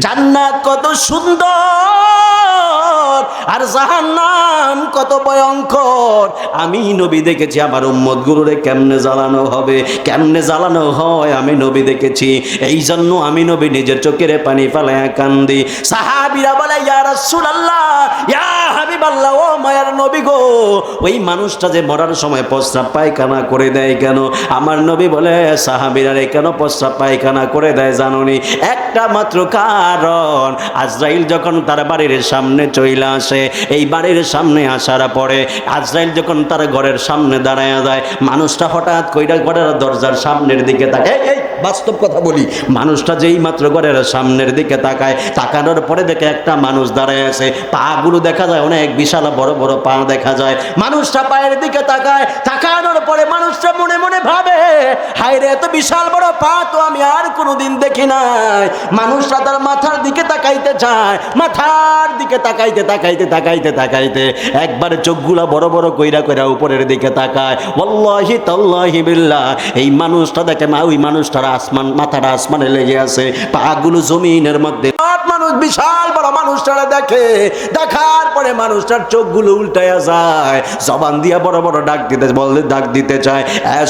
জান্নাত কত সুন্দর আর জাহান্নাম কত ভয়ঙ্কর। আমি নবী দেখেছি আমার উম্মতগুলোরে কেমনে জ্বালানো হবে, কেমনে জ্বালানো হয় আমি নবী দেখেছি। এই জন্য আমি নবী নিজের চোখের পানি ফেলায়া কান্দি। সাহাবীরা বলে, ইয়া রাসূলুল্লাহ, ইয়া হাবিবাল্লাহ, ও মায়ার নবী গো, ওই মানুষটা যে মরার সময় প্রস্রাব পায়খানা করে দেয় কেন? আমার নবী বলে, সাহাবীরা রে কেন প্রস্রাব পায়খানা করে দেয় জানোনি? একটা মাত্র কারণ, আজরাইল যখন তার বাড়ির সামনে চলে আসে, এই বাড়ির সামনে আসার পরে আজরাইল যখন তার ঘরের সামনে দাঁড়ায় যায়, মানুষটা হঠাৎ কইরা ঘরের দরজার সামনের দিকে তাকায়। এই বাস্তব কথা বলি, মানুষটা যেই মাত্র ঘরের সামনের দিকে তাকায়, তাকানোর পরে দেখে একটা মানুষ দাঁড়ায় আছে, পাগুলো দেখা যায় অনেক বিশাল বড় বড় পা দেখা যায়। মানুষটা পায়ের দিকে তাকায়, তাকানোর পরে মানুষটা মনে মনে ভাবে, হায় রে, এত বিশাল বড় পা তো আমি আর কোনোদিন দেখি নাই। মানুষটা তার মাথার দিকে তাকাইতে চায়, মাথার দিকে তাকাইতে তাকাইতে তাকাইতে তাকাইতে একবার চোখগুলা বড় বড় কইরা কইরা উপরের দিকে তাকায়। ওয়াল্লাহি তাল্লাহি বিল্লাহ, এই মানুষটা দেখে ওই মানুষটার আসমান, মাথাটা আসমানে লেগে আছে, পাগুলো জমিনের মধ্যে। মানুষ বিশাল বড় মানুষটারা দেখে, দেখার পরে মানুষটার চোখগুলো উল্টায়া যায়, জবান দিয়া বড় বড় ডাক দিতে চায়,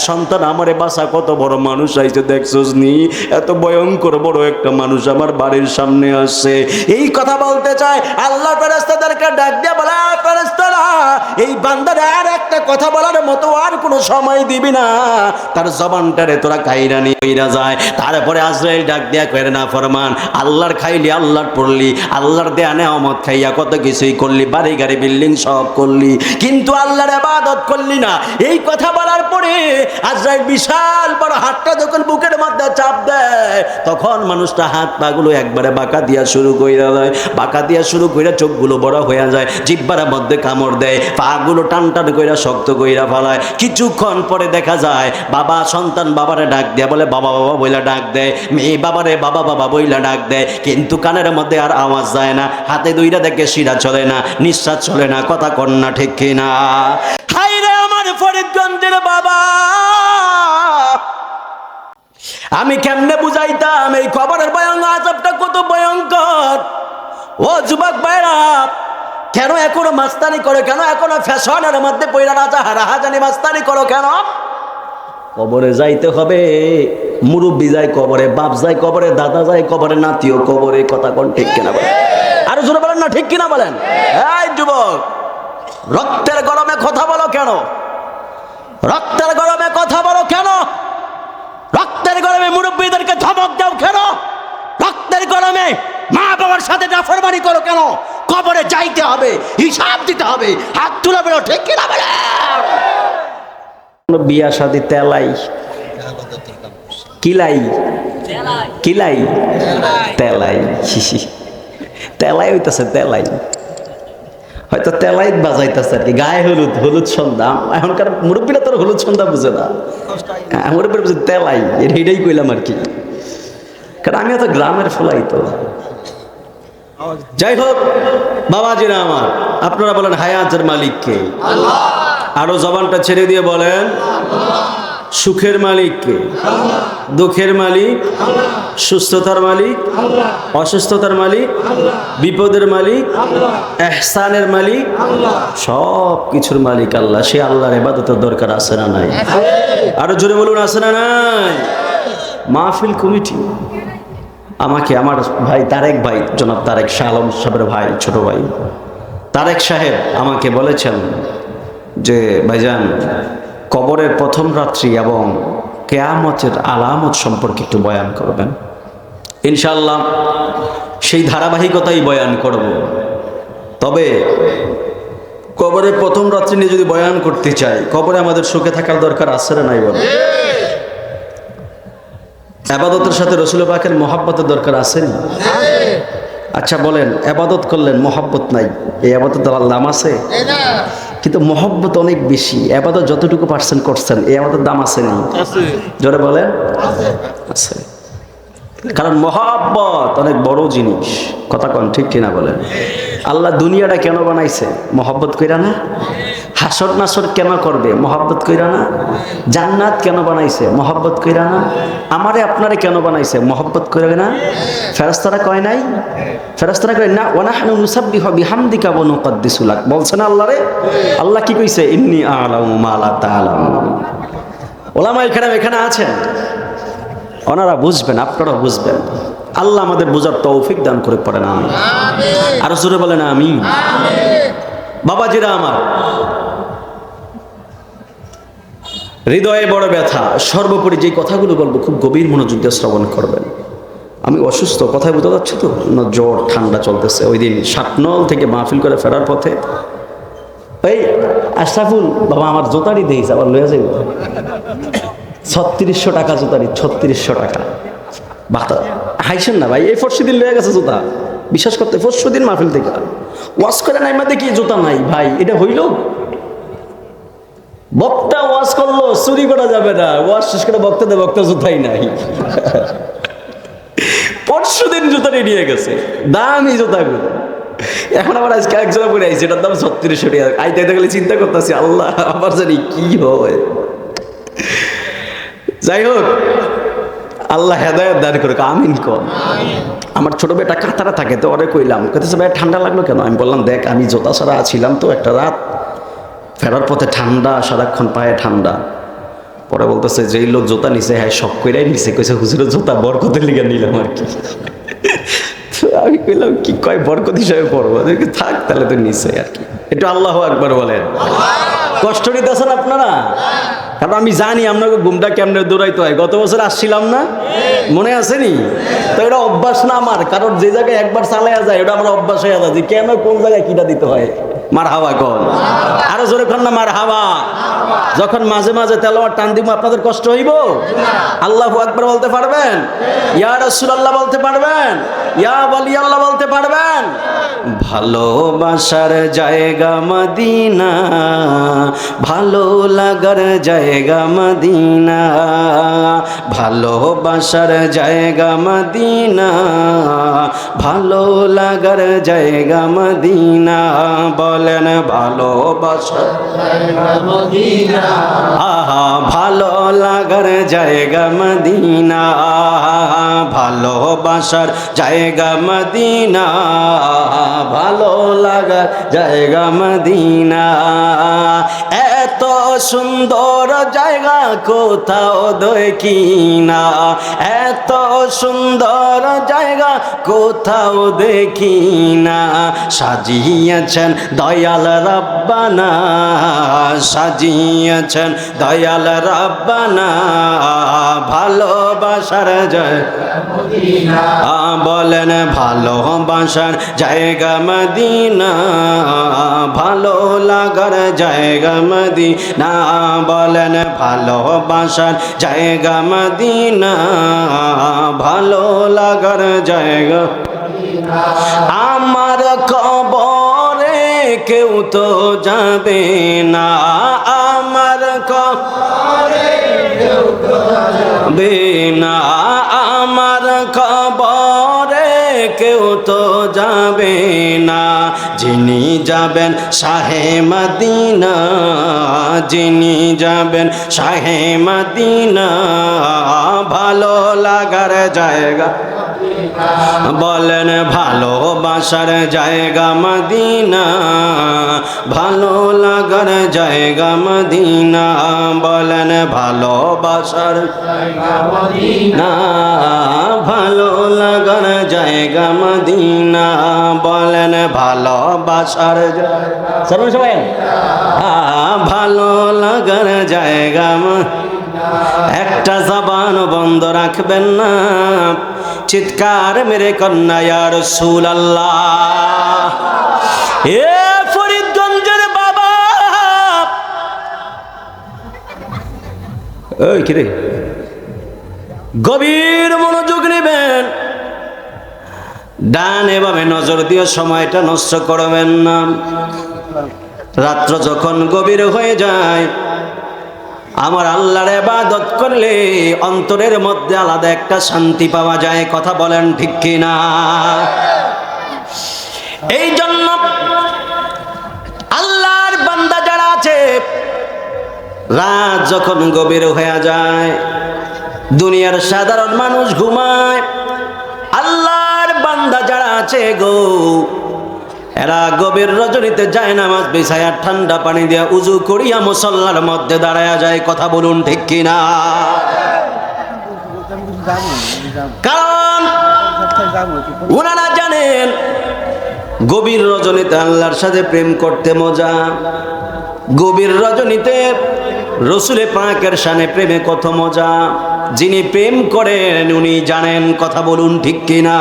সন্তান আমারে বাসা, কত বড় মানুষ আইছে দেখছস নি, এত ভয়ঙ্কর বড় একটা মানুষ আমার বাড়ির সামনে আসছে। এই কথা বলতে চায়, আল্লাহ ফেরেশতাদেরকে ডাক দিয়া বলে, ফেরেশতারা, এই বান্দারে আর একটা কথা বলার মতো আর কোনো সময় দিবি না, তার জবানটারে তোরা কাইরা নিয়ে যায়। তারপরে আজরাইল ডাক দিয়া কইরে, না ফরমান, আল্লাহর খাইলি, আল্লাহর পড়লি, আল্লাহর দেয়া নেয়ামত খাইয়া কত কিছুই করলি, বাড়ি গাড়ি বিল্ডিং সব করলি, কিন্তু আল্লাহর ইবাদত করলি না। এই কথা বলার পরে আজরাইল বিশাল বড় হাতটা যখন বুকের মধ্যে চাপ দেয়, তখন মানুষটা হাত পাগুলো একবারে বাঁকা দিয়া শুরু কইরা দেয়, বাঁকা দিয়া শুরু কইরা চোখগুলো বড় হয়ে যায়, জিহ্বার মধ্যে কামড় দেয়, পাগুলো টান টান কইরা শক্ত কইরা ফেলায়। কিছুক্ষণ পরে দেখা যায় বাবা, সন্তান বাবারে ডাক দেয়া বলে, বাবা বাবা বইলা ডাক দেয়, মেয়ে বাবারে বাবা বাবা বইলা ডাক দেয়, কিন্তু কানের মধ্যে আর আওয়াজ যায় না, হাতে দুইটা দেখে শিরা চলে না, নিঃশ্বাস চলে না, কথা কন্যা ঠিক কিনা? হাই রে আমার ফরিদগঞ্জের বাবা, আমি কেমনে বুঝাইতাম এই খবরের ভয়ঙ্কর আযাবটা কত ভয়ঙ্কর। ও যুবক ভাইরা, কেন এখনো মাস্তানি করো? কেন এখনো ফ্যাশনের মধ্যে পয়লা রাজা হারাহাজানি মাস্তানি করো কেন? কবরে যাইতে হবে, মুরব্বী যায় কবরে, বাপ যায় কবরে, দাদা যায় কবরে, নাতিও কবরে, কথা কোন ঠিক কিনা বলেন? আরো জোরে বলেন না, ঠিক কিনা বলেন? এই যুবক, রক্তের গরমে কথা বলো কেন? রক্তের গরমে কথা বলো কেন? রক্তের গরমে মুরব্বীদেরকে ধমক দাও কেন? রক্তের গরমে মা বাবার সাথে নাফরমানি করো কেন? কবরে যাইতে হবে, হিসাব দিতে হবে, হাত তুলে বেরো, ঠিক কিনা বলে? বিয়া শাদী তেলাই কিলাই, কিলাই তেলাই, তেলাই হইতেছে, তেলাই হয়তো তেলাই বাজাইতেছে আর কি, গায়ে হলুদ, হলুদ সন্ধ্যা। এখনকার মুরব্বীরা তোর হলুদ সন্ধ্যা বুঝে না, মুরব্বীরা বুঝে তেলাই, এটাই কইলাম আর কি, কারণ আমি তো গ্রামের ফলাই তো। যাই হোক বাবাজিরা আমার, আপনারা বলেন হায়াতের মালিক কে? আল্লাহ। আরো জবানটা ছেড়ে দিয়ে বলেন, সুখের মালিক কে? আল্লাহ। দুঃখের মালিক? আল্লাহ। সুস্থতার মালিক? আল্লাহ। অসুস্থতার মালিক? আল্লাহ। বিপদের মালিক? আল্লাহ। ইহসানের মালিক? আল্লাহ। সব কিছুর মালিক আল্লাহ। সে আল্লাহর ইবাদতের দরকার আছে না নাই? আরো জোরে বলুন, আছে না নাই? মাহফিল কমিটি আমাকে, আমার ভাই তারেক ভাই, জনাব তারেক শাহ আলম সাহেবের ভাই, ছোট ভাই তারেক সাহেব আমাকে বলেছেন যে ভাইজান, কবরের প্রথম রাত্রি এবং কিয়ামতের আলামত সম্পর্কে একটু বয়ান করবেন। ইনশাআল্লাহ সেই ধারাবাহিকতাই বয়ান করব। তবে কবরের প্রথম রাত্রি নিয়ে যদি বয়ান করতে চাই, কবরে আমাদের সুখে থাকার দরকার আছে না নাই বলেন? ইবাদতের সাথে রাসূল পাকের মহব্বতের দরকার আছে না? আচ্ছা বলেন, ইবাদত করলেন মহব্বত নাই, এই ইবাদতের দাম আছে? কিন্তু মহব্বত অনেক বেশি। ইবাদত যতটুকু পারছেন করছেন, এই ইবাদতের দাম আছে না? জোরে বলেন, আছে। কারণ মহব্বত অনেক বড় জিনিস। কথা কন ঠিক কিনা বলেন? আল্লাহ দুনিয়াটা কেন বানাইছে? মহব্বত কইরা না? হাসর নাসর কেন করবে? মহব্বত কইরা না? জান্নাত কেন বানাইছে? মহব্বত কইরা না? আমারে আপনারে কেন বানাইছে? মহব্বত কইরা না? ফেরেশতারা কয় নাই? ফেরেশতারা কয় না, ওয়া নাহনু নুসাব্বিহু বিহামদিকা ওয়া নুকদ্দিসু লাক। বলছেন আল্লাহরে? আল্লাহ কি কইছে? ইন্নী আ'লামু মা লা তা'লামুন। ওলামায়ে কেরাম এখানে আছেন, ওনারা বুঝবেন, আপনারাও বুঝবেন। আল্লাহ আমাদের বোঝার তৌফিক দান করে পড়েন আমিন। আরো জোরে বলেন আমিন। বাবাজিরা আমার, হৃদয়ে বড় ব্যথা। সর্বোপরি যে কথাগুলো বলবো খুব গভীর মনোযোগ দিয়ে শ্রবণ করবেন। আমি অসুস্থ, কথায় বোঝা যাচ্ছে তো না? জ্বর ঠান্ডা চলতেছে। ওই দিন সাতনল থেকে মাহফিল করে ফেরার পথে এই আশরাফুল বাবা আমার জোতারি দিয়েছ, আবার লয়ে যাইব 3600 টাকা জুতারি, 3600 টাকা। বাতা হাইছেন না ভাই, এই পরশু দিন লয়ে গেছে জুতা। বিশ্বাস করতে পরশু দিন মাহফিল থেকে ওয়াজ করে নাই, মা দেখি জুতা নাই। ভাই এটা হইল? বক্তা ওয়াজ করলো, চুরি করা যাবে না। ওয়াজ শেষ করে বক্তা দেয়, বক্তা জুতাই নাই। পরশু দিন জুতারি নিয়ে গেছে, দামি জুতাগুলো। এখন আবার আজকে এক জোড়া পরে আইছে, এটার দাম 3600 টাকা। আইতে গেলে চিন্তা করতেছি, আল্লাহ আবার জানি কি হয়। যাই হোক, আল্লাহ হেদায়েত দান করুক, আমিন কর। আমার ছোট বেটা কাতারে থাকে, তো ওরে কইলাম, কইতেছে ভাই ঠান্ডা লাগলো কেন? আমি বললাম দেখ আমি জোতা ছাড়া ছিলাম তো একটা রাত, ফেরার পথে ঠান্ডা, সারাক্ষণ পায়ে ঠান্ডা। পরে বলতেছে যেই লোক জোতা নিছে হ্যাঁ সব কইরাই নিছে, কইছে হুজুরের জোতা বরকতের লিগে নিলাম আর কি। আমি কইলাম কি কয় বরকত হিসাবে পড়বো, থাক তাহলে তো নিছে আর কি। একটু আল্লাহু আকবার বলেন। কষ্ট নিতেছেন আপনারা? কারণ আমি জানি আপনাকে ঘুমটা কেমনে দৌড়াইতে হয়। গত বছর আসছিলাম না, মনে আছে নি? তো এটা অভ্যাস না আমার, কারণ যে জায়গায় একবার চালাইয়া যায় ওটা আমার অভ্যাস হয়ে যায় যে কেন কোন জায়গায় কিটা দিতে হয়। মার হাওয়া কন, আরো জোরে কন না মার হাওয়া। যখন মাঝে মাঝে তেলাওয়াত টান দিব আপনাদের কষ্ট হইব? আল্লাহু আকবার বলতে পারবেন? ইয়া রাসূলুল্লাহ বলতে পারবেন? ইয়া ওয়ালি আল্লাহ বলতে পারবেন? ভালোবাসার জায়গা মদিনা, ভালো লাগার জায়গা মদিনা, ভালোবাসার জায়গা মদিনা, ভালো লাগার জায়গা মদিনা। বলেন ভালোবাসার জায়গা মদিনা, আহা ভালো লাগার জায়গা মদিনা, ভালোবাসার জায়গা মদিনা, ভালো লাগার জায়গা মদিনা। এত সুন্দর জায়গা কোথাও দেখি না, এত সুন্দর জায়গা কোথাও দেখি না। সাজিয়েছেন দয়াল রাব্বানা, সাজিয়েছেন দয়াল রাব্বানা, ভালোবাসার জায়গা মদিনা। বলেন ভালোবাসার জায়গা মদিনা, ভালো লাগার জায়গা মদিনা। বলেন ভালোবাসার জায়গা মদিনা, ভালো লাগার জায়গা। আমার কবরে কেউ তো যাবে না, আমার কবরে কেউ তো যাবে না, আমার কবরে কেউ তো যাবে না। যিনি যাবেন শাহে মদিনা, যিনি যাবেন শাহে মদিনা, ভালো লাগার জায়গা। বলেন ভালোবাসার জায়গা মদিনা, ভালো লাগার জায়গা মদিনা। বলেন ভালোবাসার জায়গা মদিনা, ভালো লাগার জায়গা মদিনা। বলেন ভালোবাসার সবাই ভালো লাগার জায়গা। একটা জবান বন্ধ রাখবেন না, চিৎকার মেরে কন্যা ইয়া রাসূলুল্লাহ। এ ফরিদগঞ্জের বাবা, ওই কিরে গভীর মনোযোগ নেবেন, ডানে বামে নজর দিয়ে সময়টা নষ্ট করবেন না। রাত্র যখন গভীর হয়ে যায়, আমার আল্লাহর ইবাদত করলে অন্তরের মধ্যে আলাদা একটা শান্তি পাওয়া যায়। কথা বলেন ঠিক কিনা? এই জন্য আল্লাহর বান্দা যারা আছে, রাত যখন গভীর হয়ে যায়, দুনিয়ার সাধারণ মানুষ ঘুমায়, আল্লাহর বান্দা যারা আছে গো, এরা গভীর রজনীতে যায় নামাজ বিছায়া ঠান্ডা পানি দিয়া উজু করিয়া মুসল্লার মধ্যে দাঁড়ায়া যায়। কথা বলুন ঠিক কিনা? কারণ ওনারা জানেন গভীর রজনীতে আল্লাহর সাথে প্রেম করতে মজা, গভীর রজনীতে রসুলে পাকের শানে প্রেমে কত মজা। যিনি প্রেম করেন উনি জানেন। কথা বলুন ঠিক কিনা?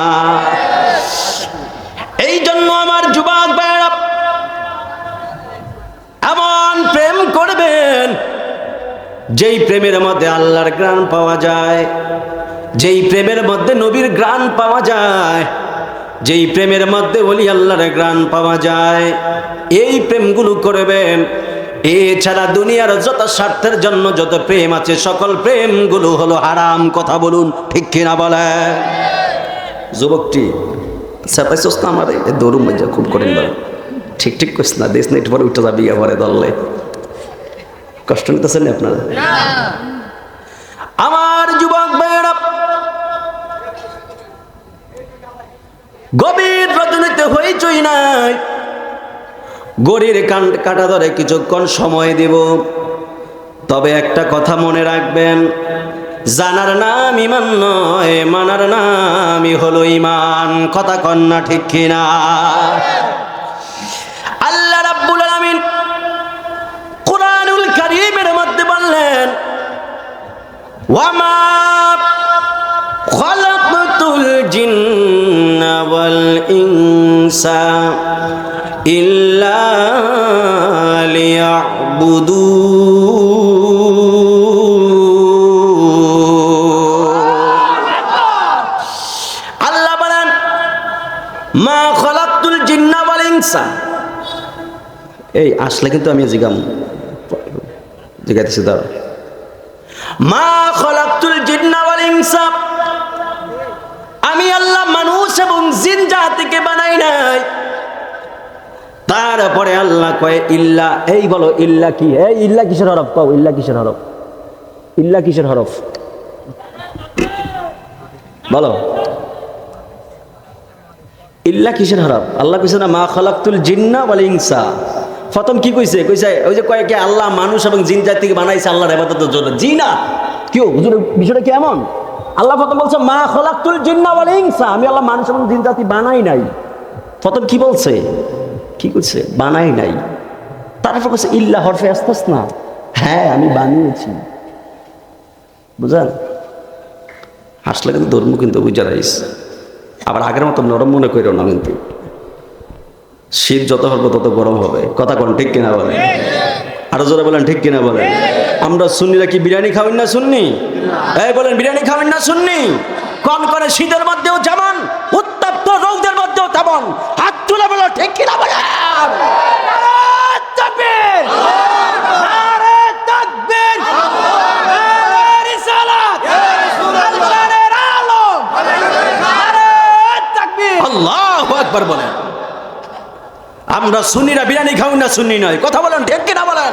এই জন্য আমার যুবক ভাইরা এমন প্রেম করবেন যেই প্রেমের মধ্যে আল্লাহর ঘ্রাণ পাওয়া যায়, যেই প্রেমের মধ্যে নবীর ঘ্রাণ পাওয়া যায়, যেই প্রেমের মধ্যে ওলি আল্লাহর ঘ্রাণ পাওয়া যায়, এই প্রেমগুলো করবেন। এছাড়া দুনিয়ার যত স্বার্থের জন্য যত প্রেম আছে সকল প্রেমগুলো হলো হারাম। কথা বলুন ঠিক কিনা বলে? যুবকটি সাপাইছস না আমারে এ দরুম মজা খুব করেন বলে ঠিক ঠিক কইছ না, দেশ নেট পরে উঠে যাবি পরে দললে কষ্ট নিতেছেন আপনারা? আমার যুবক ভাইয়েরা গভীর রজনীতে হইচই নাই, গড়ির কাটা ধরে কিছুক্ষণ সময় দেব। তবে একটা কথা মনে রাখবেন, জানার নাম ইমান নয়, মানার নামই হলো ইমান। কথা কন্যা ঠিক কিনা? আল্লাহ রাব্বুল আলামিন কুরআনুল কারীমের মধ্যে বললেন, ওয়ামা খালাকতুল জিন্না ওয়াল ইনসা ইল্লা লিয়াবুদুন। আল্লাহ বলেন, মা খালাকতুল জিন্না ওয়াল ইনসা। এই আসলে কিন্তু আমি জিগাইতেছি দাঁড়া। মা খালাকতুল জিন্না ওয়াল ইনসা, আমি আল্লাহ মানুষ এবং জিন জাতিকে বানাই নাই। তারপরে আল্লাহ কয় ইল্লা। এই বলো ইল্লা কি? এই ইল্লা কিসের হরফ? কও ইল্লা কিসের হরফ? ইল্লা কিসের হরফ বলো? ইল্লা কিসের হরফ? আল্লাহ কইছে না মা খালাকতুল জিন্না ওয়াল ইনসা। প্রথম কি কইছে? কইছে ওই যে কয় কি আল্লাহ মানুষ এবং জিন জাতিকে বানাইছে আল্লাহর ইবাদতের জন্য। জি না, কেউ হুজুর বিষয়টা কি এমন? আল্লাহ প্রথম বলছে মা খালাকতুল জিন্না ওয়াল ইনসা, আমি আল্লাহ মানুষ এবং জিন জাতি বানাই নাই। প্রথম কি বলছে? কি করছে? বানাই নাই। তারপর বলছে ইল্লা হরফে আসতেছ না, হ্যাঁ আমি বানিয়েছি। বুঝলেন? হাসলে কিন্তু ধর্ম কিন্তু বুঝা রাইস। আবার আগের মতো নরম মনে করিও না, কিন্তু শীত যত হবে তত গরম হবে। কথা কোন ঠিক কিনা বলেন? আরো জোরে বলেন ঠিক কিনা বলেন? আমরা সুন্নিরা কি বিরিয়ানি খাবেন না? সুন্নি এই বলেন বিরিয়ানি খাবেন না? সুন্নি কোন করে শীতের মধ্যেও যেমন, উত্তপ্ত রৌদের মধ্যেও তেমন। হাত তুলে বলো ঠিক কিনা বলেন? তাকবীর, নারে তাকবীর, নারে রিসালাত, আল্লাহর আলম, নারে তাকবীর, আল্লাহু আকবার বলেন। আমরা সুন্নিরা বিরিয়ানি খাই না, সুন্নি নয়। কথা বলেন ঠিক কিনা বলেন?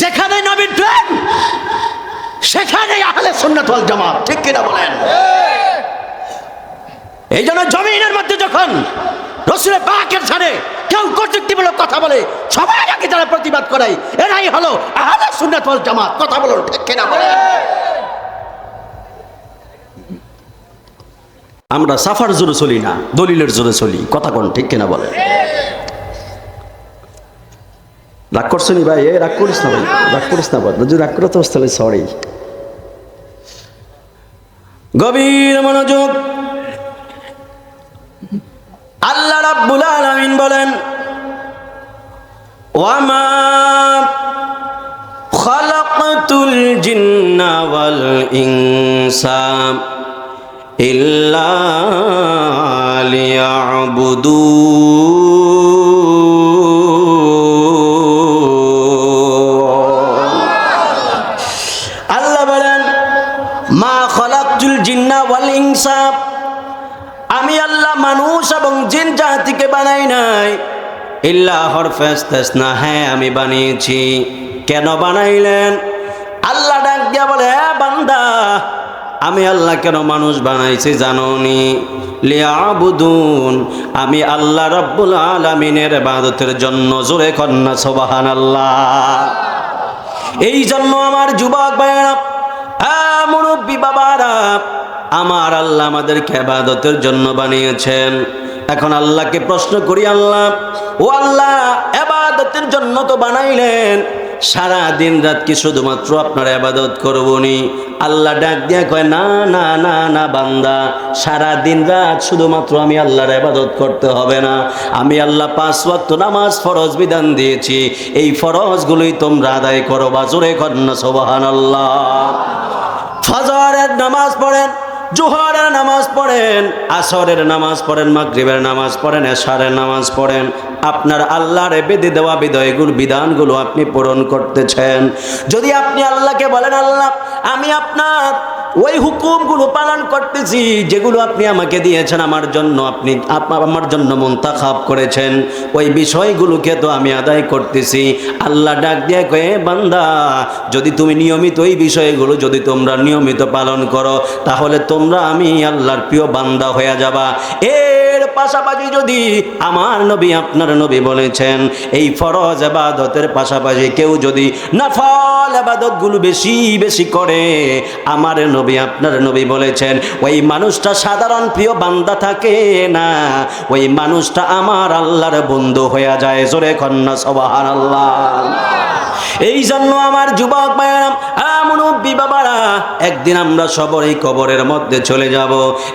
যেখানে নবীর প্রেম সেখানে আহলে সুন্নাত ওয়াল জামাত। ঠিক কিনা বলেন? এই জন্য জমিনের মধ্যে যখন রাসূলের পাকের সাথে কেউ কটূক্তিমূলক কথা বলে সবাই আগে যারা প্রতিবাদ করায় এরাই হলো আহলে সুন্নাত ওয়াল জামাত। কথা বলেন ঠিক কিনা বলেন? আমরা সাফার জোরে চলি না, দলিলের জোরে চলি। কথা কোন ঠিক কিনা বলে? রাগ করছো নি ভাই? এ রাগ করিস না ভাই, রাগ করিস না ভাই। যদি রাগ করে তো তাহলে সরি। গভীর মনোযোগ। আল্লাহ রাব্বুল আলামিন বলেন, ওয়ামা খালাকতুল জিন্না ওয়াল ইনসা ইল্লা লিয়াবুদুন। আমি আল্লাহ মানুষ এবং জিন জাতিকে বানাই নাই ইল্লা হরফ ইসতিসনা, হ্যাঁ আমি বানিয়েছি। কেন বানাইলেন? আল্লাহ ডাক দিয়া বলে, বান্দা আমি আল্লাহ কেন মানুষ বানাইছি জানোনি? লিয়াবুদুন, আমি আল্লাহ রাব্বুল আলামিনের ইবাদতের জন্য। জোরে কন্না সুবহানাল্লাহ। এই জন্য আমার যুবক ভাইরা, মুরব্বী বাবারা, আমার আল্লাহ আমাদেরকে ইবাদতের জন্য বানিয়েছেন। এখন আল্লাহকে প্রশ্ন করি, আল্লাহ ও আল্লাহ, ইবাদতের জন্য তো বানাইলেন, সারা দিন রাত কি শুধুমাত্র আপনার ইবাদত করবনি? আল্লাহ ডাক দিয়া কয়, না না না না বান্দা, সারা দিন রাত শুধুমাত্র আমি আল্লাহর ইবাদত করতে হবে না। আমি আল্লাহ 5 ওয়াক্ত নামাজ ফরজ বিধান দিয়েছি, এই ফরজগুলোই তোমরা আদায় করো। জোরে কন্না সুবহানাল্লাহ। ফজরের নামাজ পড়েন, জোহরের নামাজ পড়েন, আসরের নামাজ পড়েন, মাগরিবের নামাজ পড়েন, এশারের নামাজ পড়েন। আপনার আল্লাহর বেঁধে দেওয়া বিধানগুলো আপনি পূরণ করতেছেন। যদি আপনি আল্লাহকে বলেন, আল্লাহ আমি আপনার ওই হুকুমগুলো পালন করতেছি যেগুলো আপনি আমাকে দিয়েছেন, আমার জন্য আপনি আমার জন্য মুনতাখাব করেছেন, ওই বিষয়গুলোকে তো আমি আদায় করতেছি। আল্লাহ ডাক দিয়ে কয়ে, বান্দা যদি তুমি নিয়মিত ওই বিষয়গুলো যদি তোমরা নিয়মিত পালন করো, তাহলে তোমরা আমি আল্লাহর প্রিয় বান্দা হয়ে যাবা। এর পাশাপাশি যদি আমার নবী আপনার নবী বলেছেন, এই ফরজ ইবাদতের পাশাপাশি কেউ যদি নফল ইবাদতগুলো বেশি বেশি করে, আমার নবী আপনার নবী বলেছেন ওই মানুষটা সাধারণ প্রিয় বান্দা থাকে না, ওই মানুষটা আমার আল্লাহর বন্ধু হয়ে যায়। জোরে কন্না সুবহানাল্লাহ। এই জন্য আমার যুবক ভাইরা, মুরব্বী বাবারা, একদিন আমরা সবাই এই কবরের মধ্যে চলে যাব।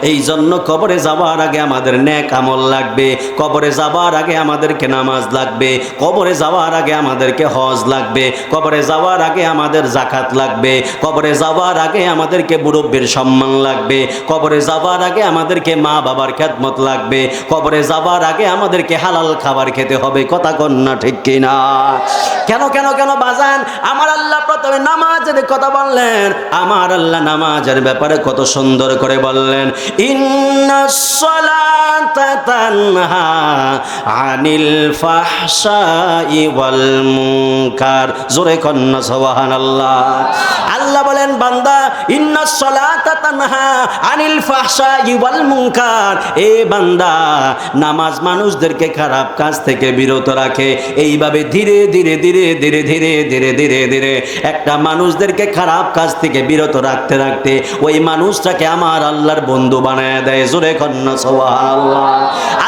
এই জন্য কবরে যাওয়ার আগে আমাদের নেক আমল লাগবে, কবরে যাওয়ার আগে আমাদেরকে নামাজ লাগবে, কবরে যাওয়ার আগে আমাদেরকে হজ লাগবে, কবরে যাওয়ার আগে আমাদের যাকাত লাগবে, কবরে যাওয়ার আগে আমাদেরকে মুরব্বীর সম্মান লাগবে, কবরে যাওয়ার আগে আমাদেরকে মা বাবার খেদমত লাগবে, কবরে যাওয়ার আগে আমাদেরকে হালাল খাবার খেতে হবে। কথা কন না ঠিক কিনা? কেন কেন কেন বাজান? আমার আল্লাহ প্রথমে নামাজের কথা বললেন, আমার আল্লাহ নামাজের ব্যাপারে কত সুন্দর করে বললেন, ইন্নাস সালাতা তানহা আনিল ফাহশাই ওয়াল মুনকার। জোরে কন্না সুবহানাল্লাহ। আল্লাহ বলেন, বান্দা ইন্নাস সালাতা তানহা আনিল ফাহশাই ওয়াল মুনকার। এ বান্দা, নামাজ মানুষদেরকে খারাপ কাজ থেকে বিরত রাখে। এইভাবে ধীরে ধীরে ধীরে ধীরে ধীরে ধীরে ধীরে ধীরে একটা মানুষদেরকে খারাপ কাজ থেকে বিরত রাখতে রাখতে ওই মানুষটাকে আমার আল্লাহর বন্ধু বানায় দেয়। জোরে কন্না সুবহানাল্লাহ।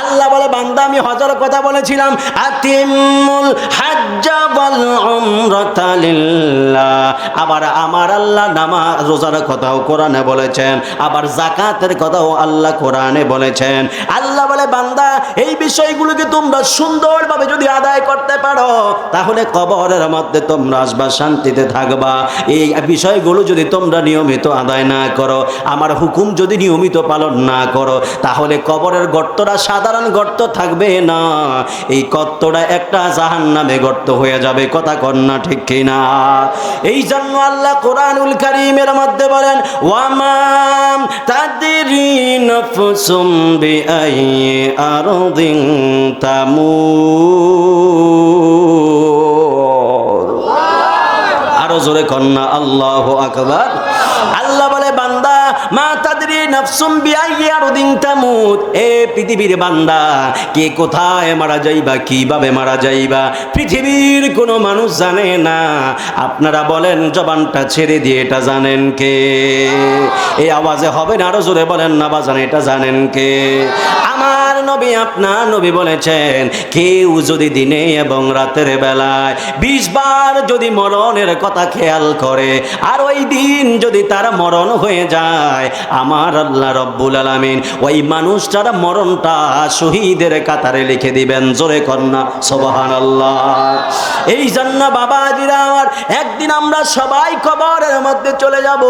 আল্লাহ বলে, বান্দা আমি হজের কথা বলেছিলাম, আতিমুল হাজ্জা ওয়াল উমরাতা লিল্লাহ। আবার আমার আল্লাহ নামাজ রোজার কথাও কোরআনে বলেছেন, আবার যাকাতের কথাও আল্লাহ কোরআনে বলেছেন। আল্লাহ বলে, বান্দা এই বিষয়গুলোকে তোমরা সুন্দরভাবে যদি আদায় করতে পারো, তাহলে কবরের মধ্যে তোমরা আসবা, শান্তিতে থাকবা। এই বিষয়গুলো যদি তোমরা নিয়মিত আদায় না করো, আমার হুকুম যদি নিয়মিত পালন না করো, তাহলে কবরের গর্তটা সাধারণ গর্ত থাকবে না, এই গর্তটা একটা জাহান্নামে গর্ত হয়ে যাবে। কথা কন না ঠিক কিনা? এই জন্য আল্লাহ কোরআনুল কারীমের মধ্যে বলেন, ওয়ামা তাদরি নাফসুম বিআইয়ি আরদিন তামুত। আরো জোরে কন্না আল্লাহু আকবার। আল্লাহ বলে, বান্দা মা তাদরি নাফসুম বিআইয়ি আরদিন তামুত। এ পৃথিবীর বান্দা, কে কোথায় মারা যাইবা, কিভাবে মারা যাইবা, পৃথিবীর কোনো মানুষ জানে না। আপনারা বলেন, জবানটা ছেড়ে দিয়ে এটা জানেন কে? এই আওয়াজে হবে না, আরো জোরে বলেন না বাজান, এটা জানেন কে? আমার নবী আপনার নবী বলেছেন, কেউ যদি দিনে এবং রাতের বেলায় 20 বার যদি মরণের কথা খেয়াল করে, আর ওই দিন যদি তার মরণ হয়ে যায়, আমার আল্লাহ রব্বুল আলামিন ওই মানুষটার মরণটা শহীদের কাতারে লিখে দিবেন। জোরে কন্না সুবহানাল্লাহ। এই জন্য বাবাজিরা আমার, একদিন আমরা সবাই কবরের মধ্যে চলে যাব।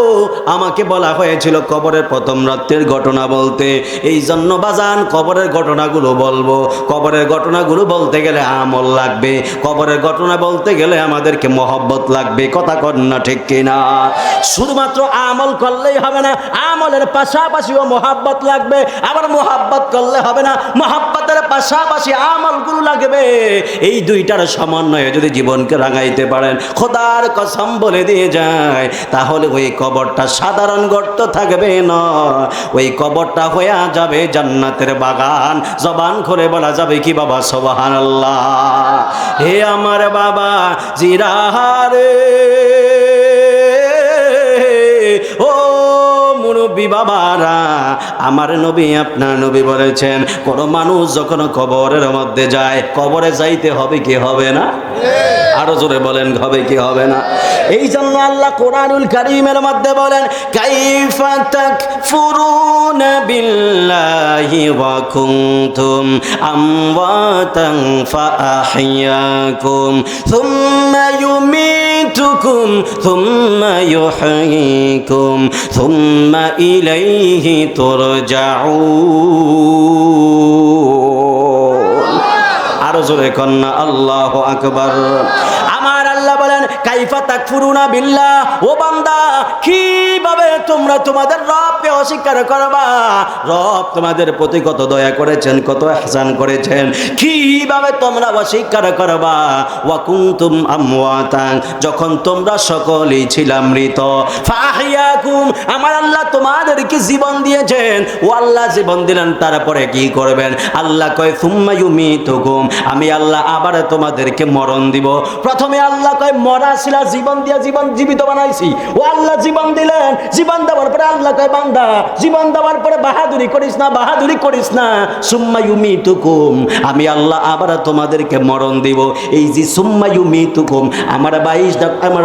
আমাকে বলা হয়েছিল কবরের প্রথম রাত্রের ঘটনা বলতে, এই জন্য বাজান কবরের ঘটনা ঘটনাগুলো বলবো। কবরের ঘটনাগুলো বলতে গেলে আমল লাগবে, কবরের ঘটনা বলতে গেলে আমাদেরকে মহব্বত লাগবে। কথা কন না ঠিক কিনা? শুধুমাত্র আমল করলেই হবে না, আমলের পাশাপাশিও মহব্বত লাগবে। আবার মহব্বত করলে হবে না, মহব্বতের পাশাপাশি আমলগুলো লাগবে। এই দুইটার সমন্বয়ে যদি জীবনকে রাঙাইতে পারেন, খোদার কসম বলে দিয়ে যায়, তাহলে ওই কবরটা সাধারণ গর্ত থাকবে না, ওই কবরটা হয়ে যাবে জান্নাতের বাগান। জবান করে বলা যাবে কি বাবা সুবহানাল্লাহ? হে আমার বাবা জিরারে, ও মুরব্বী বাবারা, আমার নবী আপনার নবী বলেছেন, কোন মানুষ যখন কবরের মধ্যে যায়, কবরে যাইতে হবে কি হবে না? আরো জোরে বলেন, হবে কি হবে না? এই জন্য আল্লাহ কোরআনুল কারীমের মধ্যে বলেন, কাইফা তাকফুরুনা বিল্লাহি ওয়া কুনতুম আমওয়াতান ফাআহইয়াকুম সুম্মা ইউমীতুকুম সুম্মা ইউহয়ীকুম সুম্মা ইলাইহি তুরজাউন। আরো জোরে কন্যা আল্লাহু আকবার। আমার আল্লাহ বলেন, কাইফা তাকফুরুনা বিল্লাহ, ও বান্দা কিভাবে তোমরা তোমাদের রবকে অস্বীকার করবা? রব তোমাদের প্রতি কত দয়া করেছেন, কত ইহসান করেছেন, কিভাবে তোমরা অস্বীকার করবা? ওয়া কুনতুম আমওয়াতান, যখন তোমরা সকলেই ছিলা মৃত, ফাহিয়াকুম, আমার আল্লাহ তোমাদেরকে জীবন দিয়েছেন। ও আল্লাহ জীবন দিলেন, তারপরে কি করবেন? আল্লাহ কয় সুম্মা ইউমীতুকুম, আমি আল্লাহ আবার তোমাদেরকে মরণ দিব। প্রথমে আল্লাহ কয় মরা ছিল, জীবন দিয়া জীবন জীবিত বানাইছি। ও আল্লাহ জীবন দিলেন, জীবন দেওয়ার পরে আল্লাহ কয় বান্দা জীবন দেওয়ার পরে বাহাদুরি করিস না, বাহাদুরি করিস না। সুম্মা ইউমীতুকুম, আমি আল্লাহ আবার তোমাদেরকে মরণ দিব। এই যে সুম্মা ইউমীতুকুম, আমার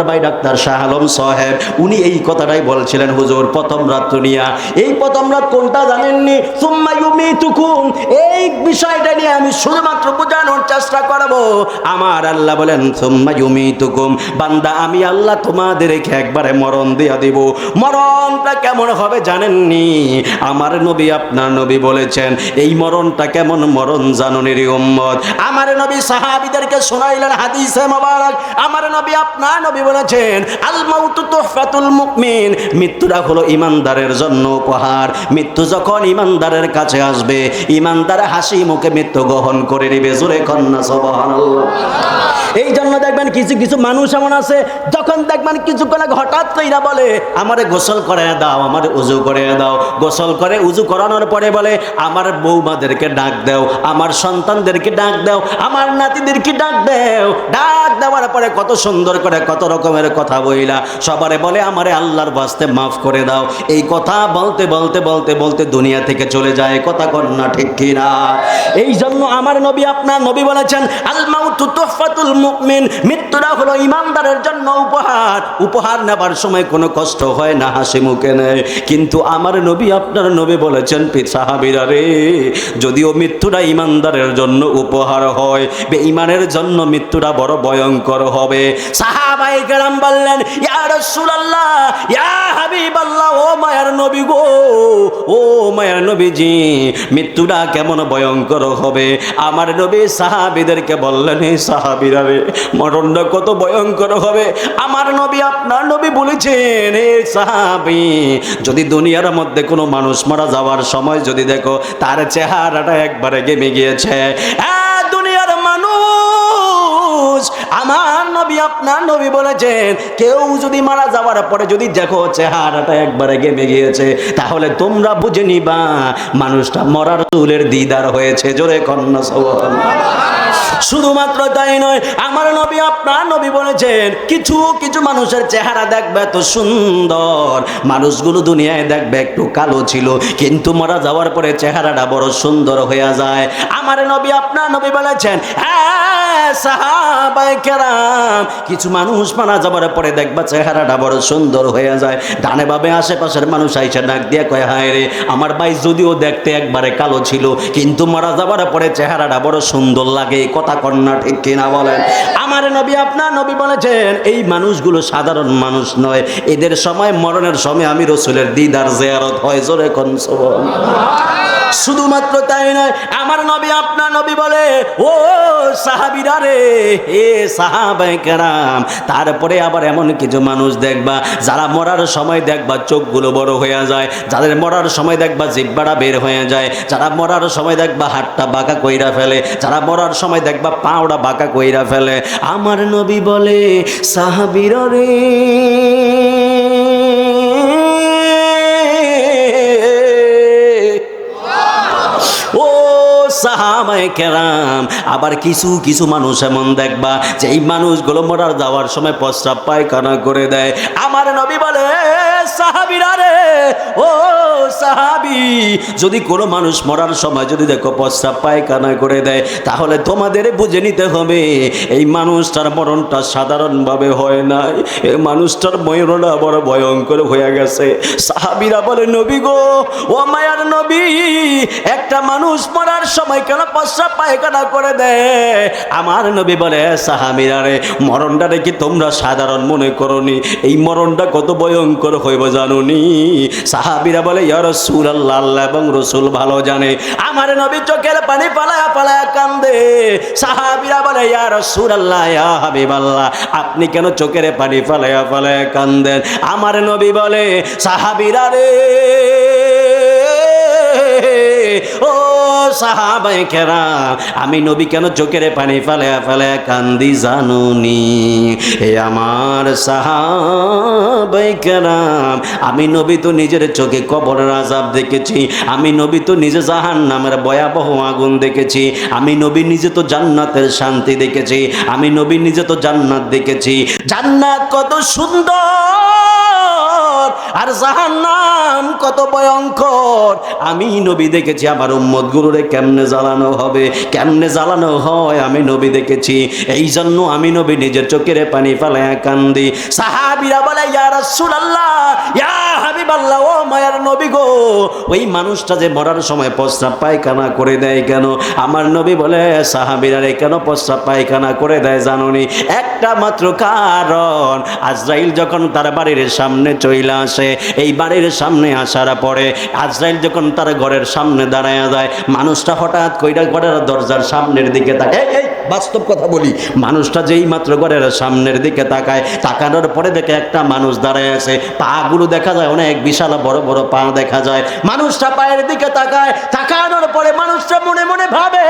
ভাই ডাক্তার শাহ আলম সাহেব উনি এই কথাটাই বলছিলেন হুজুর প্রথম রাত নিয়া। এই প্রথম রাত কোনটা জানেননি? সুম্মা ইউমীতুকুম, এই বিষয়টা নিয়ে আমি শুধুমাত্র বোঝানোর চেষ্টা করব। আমার আল্লাহ বলেন সুম্মা ইউমীতুকুম, বান্দা আমি আল্লাহ তোমাদেরকে একবারে মরণ দিয়া দিব। মরণটা কেমন হবে জানেননি? আমার নবী আপনার নবী বলেছেন, এই মরণটা কেমন মরণ জানুনির উম্মত? আমার নবী সাহাবীদেরকে শোনাইলেন হাদিসে মোবারক। আমার নবী আপনার নবী বলেছেন, আল মাউতু তুহফাতুল মুমিন, মৃত্যুটা হলো ইমানদারের জন্য উপহার। মৃত্যু যখন ইমানদারের কাছে আসবে, ইমানদার হাসি মুখে মৃত্যু গ্রহণ করে নেবে। জোরে কন্যা সুবহানাল্লাহ। এই জন্য দেখবেন কিছু কিছু মানুষ এমন আছে, যখন দেখবেন কিছুক্ষণ আগে হঠাৎ কইরা বলে আমারে গোসল করে দাও, আমারে উজু করে দাও। গোসল করে উজু করানোর পরে বলে আমার বৌমাদেরকে ডাক দাও, আমার সন্তানদেরকে ডাক দাও, আমার নাতিদেরকে ডাক দাও। ডাক দেওয়ার পরে কত সুন্দর করে কত রকমের কথা বইলা সবারে বলে আমারে আল্লাহর বাস্তে মাফ করে দাও। এই কথা বলতে বলতে বলতে বলতে দুনিয়া থেকে চলে যায়। কথা কন্যা ঠিক কিনা? এই জন্য আমার নবী আপনার নবী বলেছেন, আল মাউতু তুহফাতুল মুমিন, মৃত্যুটা হলো ইমানদারের জন্য উপহার। উপহার নেবার সময় কোনো কষ্ট হয় না, হাসি মুখে নেয়। কিন্তু আমার নবী আপনার নবী বলেছেন, সাহাবীরা রে, যদিও মৃত্যুটা ইমানদারের জন্য উপহার হয়, বেঈমানের জন্য মৃত্যুটা বড় ভয়ঙ্কর হবে। সাহাবায়ে কেরাম বললেন, ইয়া রাসূলুল্লাহ, ইয়া হাবিবাল্লাহ, ও মায়ার নবী গো, ও মায়ার নবীজি, মৃত্যুটা কেমন ভয়ঙ্কর হবে? আমার নবী সাহাবীদেরকে বললেন, হে সাহাবীরা রে, মরণটা কত ভয়ঙ্কর হবে? আমার নবী আপনার নবী বলেছেন, হে সাহাবী, যদি দুনিয়ার মধ্যে কোনো মানুষ মারা যাওয়ার সময় যদি দেখো তার চেহারাটা একবারে গেমে গিয়েছে, দুনিয়ার মানুষ, আমার নবী আপনার নবী বলেছেন, কেউ যদি মারা যাওয়ার পরে যদি দেখো চেহারাটা একবারে গেমে গিয়েছে, তাহলে তোমরা বুঝে নিবা মানুষটা মরার চুলের দিদার হয়েছে। জোরে কন্যা সুবহানাল্লাহ। শুধুমাত্র তাই নয়, আমার নবী আপনার নবী বলেছেন, কিছু কিছু মানুষের চেহারা দেখবে এত সুন্দর, মানুষগুলো দুনিয়ায় দেখবে একটু কালো ছিল, কিন্তু মারা যাওয়ার পরে চেহারাটা বড় সুন্দর হয়ে যায়। আমার নবী আপনার নবী বলেছেন, হ্যাঁ সাহাবায়ে কেরাম, কিছু মানুষ মারা যাওয়ার পরে দেখবা চেহারাটা বড় সুন্দর হয়ে যায়। ডানে বামে আশেপাশের মানুষ আইসা ডাক দিয়ে কয়, হায় রে, আমার ভাই যদিও দেখতে একবারে কালো ছিল, কিন্তু মারা যাওয়ার পরে চেহারাটা বড় সুন্দর লাগে। কথা কন্যা ঠিক কিনা বলেন? আমার নবী আপনার নবী বলেছেন, এই মানুষগুলো সাধারণ মানুষ নয়, এদের সময় মরণের সময় আমি রাসূলের দিদার জিয়ারত হয়। জোরে কোন সুবহানাল্লাহ। শুধুমাত্র তাই নয়, আমার নবী আপনার নবী বলে, ও সাহাবীরা রে, হে সাহাবায়ে কেরাম, তারপরে আবার এমন কিছু মানুষ দেখবা যারা মরার সময় দেখবা চোখগুলো বড় হয়ে যায়, যাদের মরার সময় দেখবা জিহ্বাটা বের হয়ে যায়, যারা মরার সময় দেখবা হাতটা বাঁকা কইরা ফেলে, যারা মরার সময় দেখবা পাওটা বাঁকা কইরা ফেলে। আমার নবী বলে, সাহাবীরা রে, ও সাহাবায়ে কেরাম, আবার কিছু কিছু মানুষ এমন দেখবা যে এই মানুষগুলো মরার যাওয়ার সময় প্রস্রাব পায়খানা করে দেয়। আমার নবী বলে, সাহাবীরা রে, ও সাহাবী, যদি কোনো মানুষ মরার সময় যদি দেখো প্রস্রাব পায়খানা করে দেয়, তাহলে তোমাদের বুঝে নিতে হবে এই মানুষটার মরণটা সাধারণভাবে হয় নাই, এই মানুষটার মরণটা বড় ভয়ঙ্কর হয়ে গেছে। সাহাবীরা বলে, নবী গো, ও মায়ার নবী, একটা মানুষ মরার সময় কেন প্রস্রাব পায়খানা করে দেয়? আমার নবী বলে, সাহাবীরা রে, মরণটা কি তোমরা সাধারণ মনে করনি? এই মরণটা কত ভয়ঙ্কর হইব জানুনি? সাহাবীরা বলে, ইয়া রাসূলুল্লাহ, আল্লাহ এবং রাসূল ভালো জানে। আমার নবী চোখের পানি পালায়া পালায়া কান্দে। সাহাবীরা বলে, ইয়া রাসূলুল্লাহ, ইয়া হাবিবাল্লাহ, আপনি কেন চোখের পানি পালায়া পালায়া কান্দেন? আমার নবী বলে, সাহাবীরা রে, ও সাহাবায়ে কেরাম, আমি নবী কেন চোখের পানি ফেলায়া ফেলায়া কান্দি জানুনি? হে আমার সাহাবায়ে কেরাম, আমি নবী তো নিজের চোখে কবরের আযাব দেখেছি, আমি নবী তো নিজে জাহান্নামের ভয়াবহ আগুন দেখেছি, আমি নবী নিজে তো জান্নাতের শান্তি দেখেছি, আমি নবী নিজে তো জান্নাত দেখেছি। জান্নাত কত সুন্দর আর জাহান্নাম কত ভয়ঙ্কর আমি নবী দেখেছি। আমার উম্মত গুরুরে কেমনে জ্বালানো হবে, কেমনে জ্বালানো হয় আমি নবী দেখেছি। এই জন্য আমি নবী নিজের চোখের পানি ফেলায়া কান্দি। সাহাবীরা বলে, ইয়া রাসূলুল্লাহ, ইয়া হাবিবাল্লাহ, ও মায়ার নবী গো, ওই মানুষটা যে মরার সময় প্রস্রাব পায়খানা করে দেয় কেন? আমার নবী বলে, সাহাবীরা রে, কেন প্রস্রাব পায়খানা করে দেয় জানোনি? একটা মাত্র কারণ, আজরাইল যখন তার বাড়ির সামনে চইলা আসে, এই বাড়ির সামনে আসার পরে আজরাইল যখন তার ঘরের সামনে দাঁড়ায় যায়, মানুষটা হঠাৎ কইরা ঘরের দরজার সামনের দিকে তাকায়। এই বাস্তব কথা বলি, মানুষটা যেই মাত্র ঘরের সামনের দিকে তাকায়, তাকানোর পরে দেখে একটা মানুষ দাঁড়ায় আছে, পাগুলো দেখা যায় অনেক বিশাল বড় বড় পা দেখা যায়। মানুষটা পায়ের দিকে তাকায়, তাকানোর পরে মানুষটা মনে মনে ভাবে,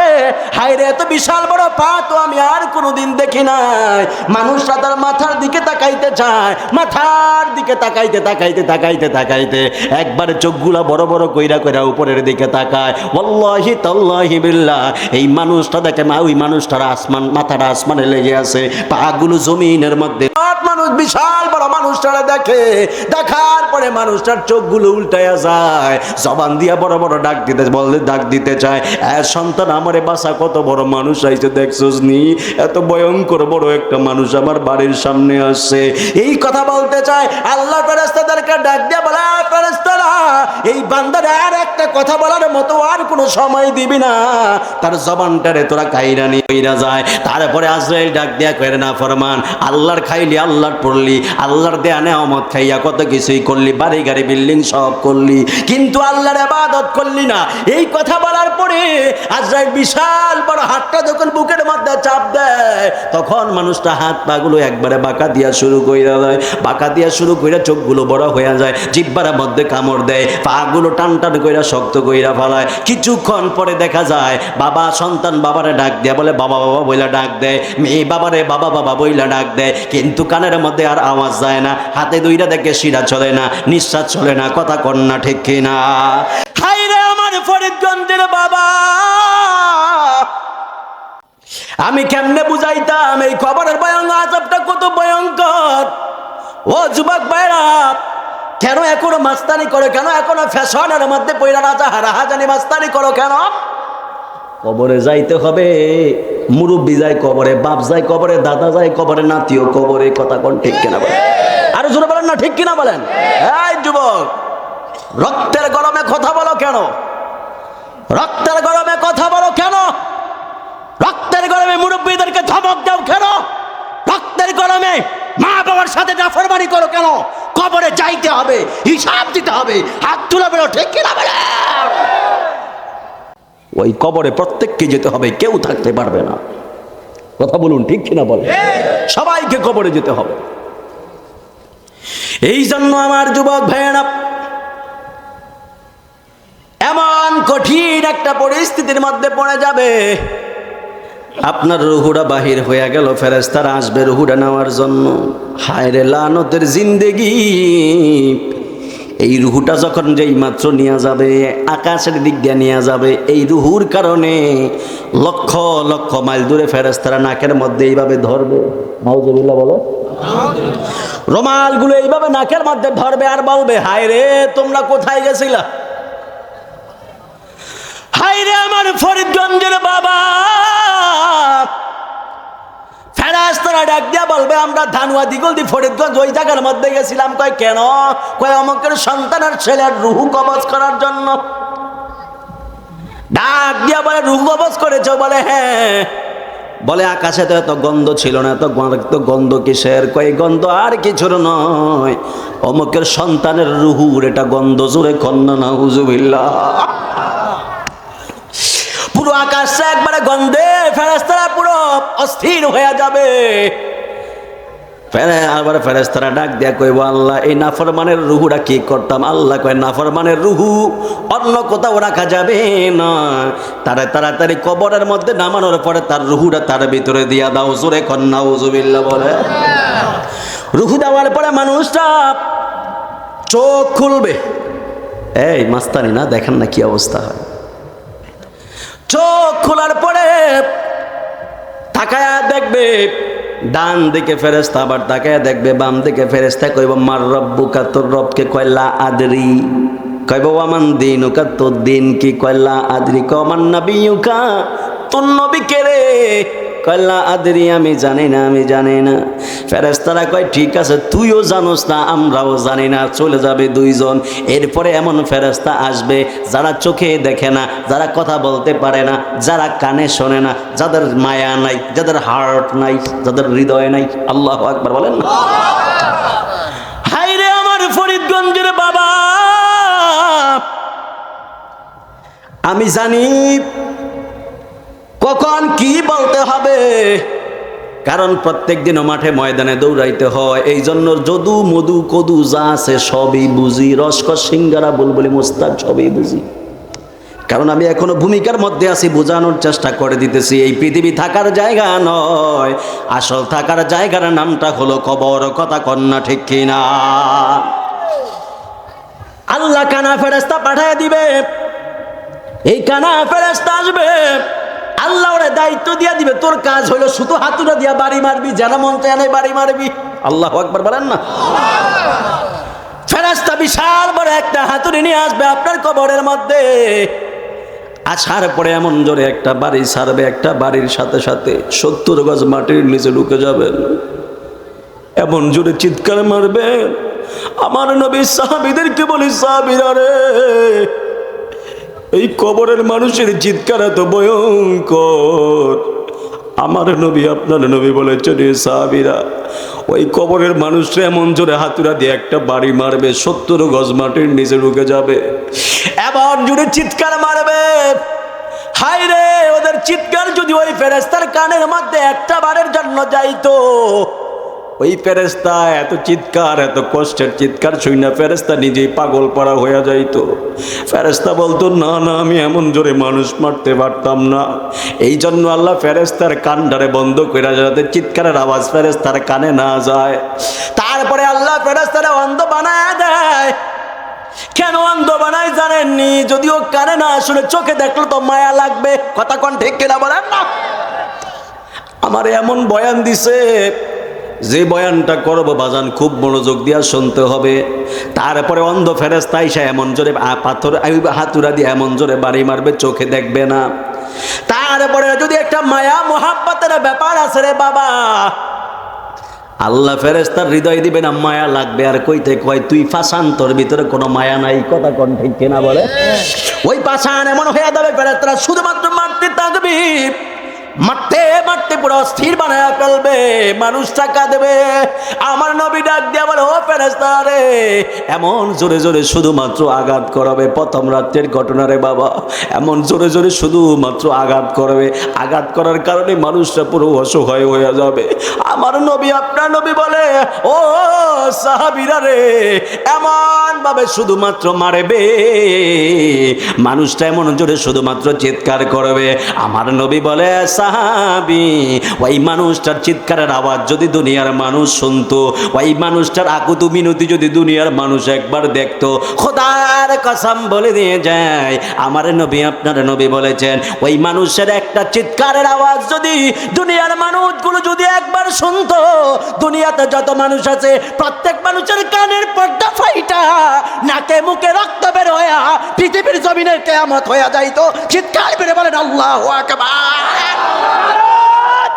হায় রে, এত বিশাল বড় পা তো আমি আর কোনোদিন দেখি নাই। মানুষটা তার মাথার দিকে তাকাইতে চায়, মাথার দিকে তাকাইতে তাকাইতে তাকাইতে তাকাইতে একবার চোখগুলা বড় বড় কইরা কইরা উপরের দিকে তাকায়। ওয়াল্লাহি তাল্লাহি বিল্লাহ, এই মানুষটা দেখে ওই মানুষটার আসমান, মাথাটা আসমানে লেগে আছে, পাগুলো জমিনের মধ্যে। মানুষ বিশাল বড় মানুষটারে দেখে, দেখার পরে মানুষটার চোখগুলো উল্টায়া যায়, জবান দিয়া বড় বড় ডাক দিতে বলতে ডাক দিতে চায়, সন্তান আমারে বাসা, কত বড় মানুষ আইছে দেখছস নি? এত ভয়ঙ্কর বড় একটা মানুষ আমার বাড়ির সামনে আসছে। এই কথা বলতে চায়, আল্লাহ ফেরেশতাদেরকে ডাক দিয়া বলে, ফেরেশতারা, এই বান্দার আর একটা কথা বলার মতো আর কোনো সময় দিবি না, তার জবানটারে তোরা কাইরা নিয়ে যায়। তারপরে আজরাইল ডাক দিয়া কইরে, না ফরমান, আল্লাহর খাইলি, আল্লাহর পড়লি, আল্লাহর দেয়া নেয়ামত খাইয়া কত কিছুই করলি, বাড়ি গাড়ি বিল্ডিং সব করলি, কিন্তু আল্লাহর ইবাদত করলি না। এই কথা বলার পরে আজরাইল বিশাল বড় হাতটা যখন বুকের মধ্যে চাপ দেয়, তখন মানুষটা হাত পাগুলো একবারে বাঁকা দিয়া শুরু কইরা দেয়, বাঁকা দিয়া শুরু কইরা চোখগুলো বড় হয়ে যায়, জিহ্বার মধ্যে কামড় দেয়, পাগুলো টান টান কইরা শক্ত কইরা ফেলায়। কিছুক্ষণ পরে দেখা যায় বাবা সন্তান বাবারে ডাক দেয়া বলে, বাবা বাবা বইলা ডাক দেয়, মেয়ে বাবারে বাবা বাবা বইলা ডাক দেয়, কিন্তু কানের মধ্যে আর আওয়াজ যায় না, হাতে দুইটা দেখে শিরা চলে না, নিঃশ্বাস চলে না, কথা কন্যা ঠিক কিনা? হাই রে আমার ফরিদগঞ্জের বাবা, আমি কেমনে বুঝাইতাম এই খবরের ভয়ঙ্কর আযাবটা কত ভয়ঙ্কর। ও যুবক ভাইরা, কেন এখনো মাস্তানি করো? কেন এখনো ফ্যাশনের মধ্যে পয়লা রাজা হারাহাজানি মাস্তানি করো কেন? কবরে যাইতে হবে, মুরব্বী যায় কবরে, বাপ যায় কবরে, দাদা যায় কবরে, নাতিও কবরে, কথা কোন ঠিক কিনা বলেন? আরো জোরে বলেন না, ঠিক কিনা বলেন? এই যুবক, রক্তের গরমে কথা বলো কেন? রক্তের গরমে কথা বলো কেন? রক্তের গরমে মুরব্বীদেরকে ধমক দাও কেন? রক্তের গরমে মা বাবার সাথে নাফরমানি করো কেন? কবরে যাইতে হবে, হিসাব দিতে হবে, হাত তুলে বেরো, ঠিক কিনা বলেন? ওই কবরে প্রত্যেককে যেতে হবে, কেউ থাকতে পারবে না। কথা বলুন, ঠিক কিনা বলেন? সবাইকে কবরে যেতে হবে। এই জন্য আমার যুবক ভাইয়েরা, এমন কঠিন একটা পরিস্থিতির মধ্যে পড়ে যাবে, আপনার রুহুটা বাহির হয়ে গেল, ফেরেশতারা আসবে রুহুটা নেওয়ার জন্য। হায় রে লানতের জিন্দেগি! এই রুহুটা যখন যেই মাত্র নিয়ে যাবে, আকাশের দিক দিয়ে নিয়ে যাবে, এই রুহুর কারণে লক্ষ লক্ষ মাইল দূরে ফেরেশতারা নাকের মধ্যে এইভাবে ধরবে। নাউজুবিল্লাহ বলো। রুমালগুলো এইভাবে নাকের মধ্যে ধরবে আর বলবে, হায় রে তোমরা কোথায় গেছিলা? হায় রে আমার ফরিদগঞ্জের বাবা! ফেরেশতারা ডাক দিয়া বলবে, আমরা ধানুয়া দিগলদি ফরিদগঞ্জ ওই জায়গার মধ্যে গেছিলাম। কয় কেন? কয় অমুকের সন্তানের ছেলের রুহু কবজ করার জন্য। ডাক দিয়া বলে, রুহু কবজ করেছ? বলে হ্যাঁ। বলে আকাশে তো এত গন্ধ ছিল না, এত গন্ধ কিসের? কয় গন্ধ আর কিছুর নয়, অমুকের সন্তানের রুহুর এটা গন্ধ। জোরে কন্যা নাউজুবিল্লাহ। পুরো আকাশে একবারে গন্ধে ফেরেশতারা পুরো অস্থির হয়ে যাবে। আবার ফেরেশতারা ডাক দিয়া কইব, আল্লাহ এই নাফরমানের রুহুটা কি করতাম? আল্লাহ কয়, নাফরমানের রুহু অন্য কোথাও রাখা যাবে না, তারা তাড়াতাড়ি কবরের মধ্যে নামানোর পরে তার রুহুটা তার ভিতরে দিয়া দাও। জোরে কন্যা নাউজুবিল্লাহ বলে। রুহু দেওয়ার পরে মানুষটা চোখ খুলবে। এই মাস্তানি না, দেখেন না কি অবস্থা হয়। চোখ খোলার পরে তাকায়া দেখবে ডান দিকে ফেরেশতা, আবার তাকায়া দেখবে বাম দিকে ফেরেশতা। কইব, মার রব্বুকা, তোর রবকে? কয় লা আদরি। কইব, ওয়ামান দিনুকা, তোর দিন কি? কয় লা আদরি। কয় মান নাবিয়ুকা, তোর নবী কে রে? কয় লা আদরি, আমি জানি না, আমি জানি না। ফেরেশতারা কয়, ঠিক আছে, তুইও জানোস না, আমরাও জানি না। চলে যাবে দুইজন। এরপরে এমন ফেরেশতা আসবে যারা চোখে দেখে না, যারা কথা বলতে পারে না, যারা কানে শোনে না, যাদের মায়া নাই, যাদের হার্ট নাই, যাদের হৃদয় নাই। আল্লাহু আকবার বলেন না। হায় রে আমার ফরিদগঞ্জের বাবা! আমি জানি কখন কি বলতে হবে, কারণ প্রত্যেক দিনও মাঠে ময়দানে দৌড়াইতে হয়। এই জন্য যদু মধু কদু যা আছে সবই বুঝি, রসকস সিঙ্গারা বুলবুলি মোস্তাক সবই বুঝি। কারণ আমি এখনো ভূমিকার মধ্যে আছি, বোঝানোর চেষ্টা করে দিতেছি এই পৃথিবী থাকার জায়গা নয়, আসল থাকার জায়গার নামটা হলো কবর। কথা কন্যা ঠিক কিনা? আল্লাহ কানা ফেরেশতা পাঠিয়ে দিবে। এই কানা ফেরেশতা আসবে, আল্লাহ ওরে দায়িত্ব দিয়া দিবে, তোর কাজ হলো শুধু হাতুড়া দিয়া বাড়ি মারবি, যারা মন চায় না বাড়ি মারবি। আল্লাহু আকবার বলেন না। ফেরেশতা বিশাল বড় একটা হাতুড়ি নিয়ে আসবে আপনার কবরের মধ্যে। আসার পরে এমন জোরে একটা বাড়ি ছাড়বে, একটা বাড়ির সাথে সাথে 70 গজ মাটির নিচে ঢুকে যাবেন। এমন জোরে চিৎকার মারবে, আমার নবী সাহাবীদেরকে বলি, সাহাবীরা রে, এই কবরের মানুষের চিৎকার এত ভয়ঙ্কর। আমার নবী, আপনার নবী বলেছেন, সাহাবীরা, ওই কবরের মানুষরা এমন জোরে হাতুড়া দিয়ে একটা বাড়ি মারবে, 70 গজ মাটির নিচে ঢুকে যাবে। এমন জোরে চিৎকার মারবে, হায় রে, ওদের চিৎকার যদি ওই ফেরেশতার কানের মধ্যে একটা বারের জন্য যাইতো, ওই ফেরেশতা এত চিৎকার, এত কষ্টের চিৎকার শুই না ফেরেশতা নিজেই পাগল পাড়া হয়ে যাইতো। ফেরেশতা বলতো, না না, আমি এমন জোরে মানুষ মারতে পারতাম না। এই জন্য আল্লাহ ফেরেশতার কানটারে বন্ধ করে, যাতে চিৎকারের আওয়াজ ফেরেশতার কানে না যায়। তারপরে আল্লাহ ফেরেশতারে অন্ধ বানায় দেয়। কেন অন্ধ বানায় জানেননি? যদিও কানে না শুনে চোখে দেখলে তো মায়া লাগবে। কথা কোন ঠিক কিনা বলেন না? আমার এমন বয়ান দিছে, যে বয়ানটা করবো বাজান খুব মনোযোগ দিয়া শুনতে হবে। তারপরে অন্ধ ফেরেশতা আইসা এমন জোরে পাথর হাতুড়া দিয়ে এমন জোরে বাড়ি মারবে, চোখে দেখবে না। তারপরে যদি একটা মায়া মোহাব্বতের ব্যাপার আছে রে বাবা, আল্লাহ ফেরেশতার হৃদয় দিবে না, মায়া লাগবে। আর কইতে কয়, তুই পাষাণ, তোর ভিতরে কোনো মায়া নাই। কথা কোন ঠিক কিনা বলে? ওই পাষাণ এমন হয়ে যাবে, ফেরেশতারা শুধুমাত্র মারতে থাকবি, মারতে মারতে পুরো অস্থির বানায় ফেলবে, মানুষটা কাঁদবে। আমার নবী ডাক দিয়ে বলে, ও ফেরেশতারা রে, এমন জোরে জোরে শুধুমাত্র আঘাত করাবে, প্রথম রাত্রের ঘটনা রে বাবা, এমন জোরে জোরে শুধুমাত্র আঘাত করবে, আঘাত করার কারণে মানুষটা পুরো অসহায় হয়ে যাবে। আমার নবী, আপনার নবী বলে, ও সাহাবীরা রে, এমন ভাবে শুধুমাত্র মারবে, মানুষটা এমন জোরে শুধুমাত্র চিৎকার করবে। আমার নবী বলে, সাহাবী, ওই মানুষটার চিৎকারের আওয়াজ যদি দুনিয়ার মানুষ শুনতো, ওই মানুষটার আকুতি মিনতি যদি দুনিয়ার মানুষ একবার দেখতো, খোদার কসম বলে দিয়ে যায়, আমার নবী, আপনার নবী বলেছেন, ওই মানুষের একটা চিৎকারের আওয়াজ যদি দুনিয়ার মানুষগুলো যদি একবার শুনতো, দুনিয়াতে যত মানুষ আছে প্রত্যেক মানুষের কানের পর্দা ফাইটা, নাকে মুখে রক্ত বের হইয়া পৃথিবীর জমিনের কিয়ামত হইয়া যাইতো। চিৎকার করে বলেন আল্লাহু আকবার।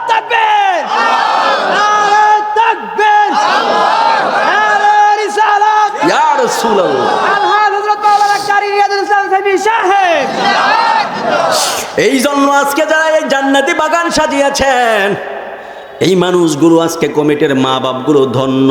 তাকবীর, নারে তাকবীর, নারে রিসালাত, ইয়া রাসূলুল্লাহ। হযরত মাওলানা কারি ইয়াদুল ইসলাম সাহেব সাহেব, এই জন্য আজকে যারা এই জান্নাতি বাগান সাজিয়েছেন, এই মানুষগুলো আজকে কমিটির মা বাপগুলো ধন্য,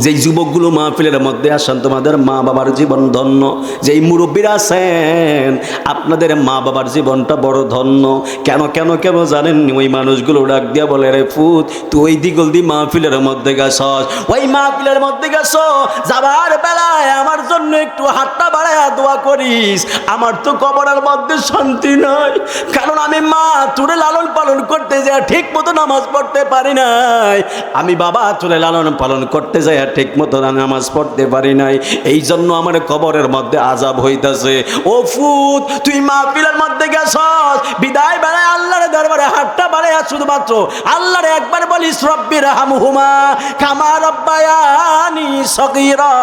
যেই যুবকগুলো মাহফিলের মধ্যে আসেন তোমাদের মা বাবার জীবন ধন্য, যেই মুরব্বীরা আছেন আপনাদের মা বাবার জীবনটা বড় ধন্য। কেন কেন কেন জানেন? ওই মানুষগুলো ডাক দিয়া বলে, রে ফুত, তুই ওই দিগল দি মাহফিলের মধ্যে গেছস, ওই মাহফিলের মধ্যে গেছো, যাবার বেলায় আমার জন্য একটু হাতটা বাড়ায়া দোয়া করিস, আমার তো কবরের মধ্যে শান্তি নাই, কারণ আমি মা তোরে লালন পালন করতে যাই ঠিক মতো নামাজ পড়তে পারি নাই, আমি বাবা তোরে লালন পালন করতে যাই ঠিক মতো নামাজ পড়তে পারি নাই, এই জন্য আমার কবরের মধ্যে আযাব হইতাছে। ও ফুত, তুই মাহফিলের মধ্যে গেছস, বিদায় বেলায় আল্লাহর দরবারে হাতটা বাড়ায়া শুধুমাত্র আল্লাহরে একবার বলিস, রব্বি রহমহুমা কামা রব্বায়ানি সগীরা,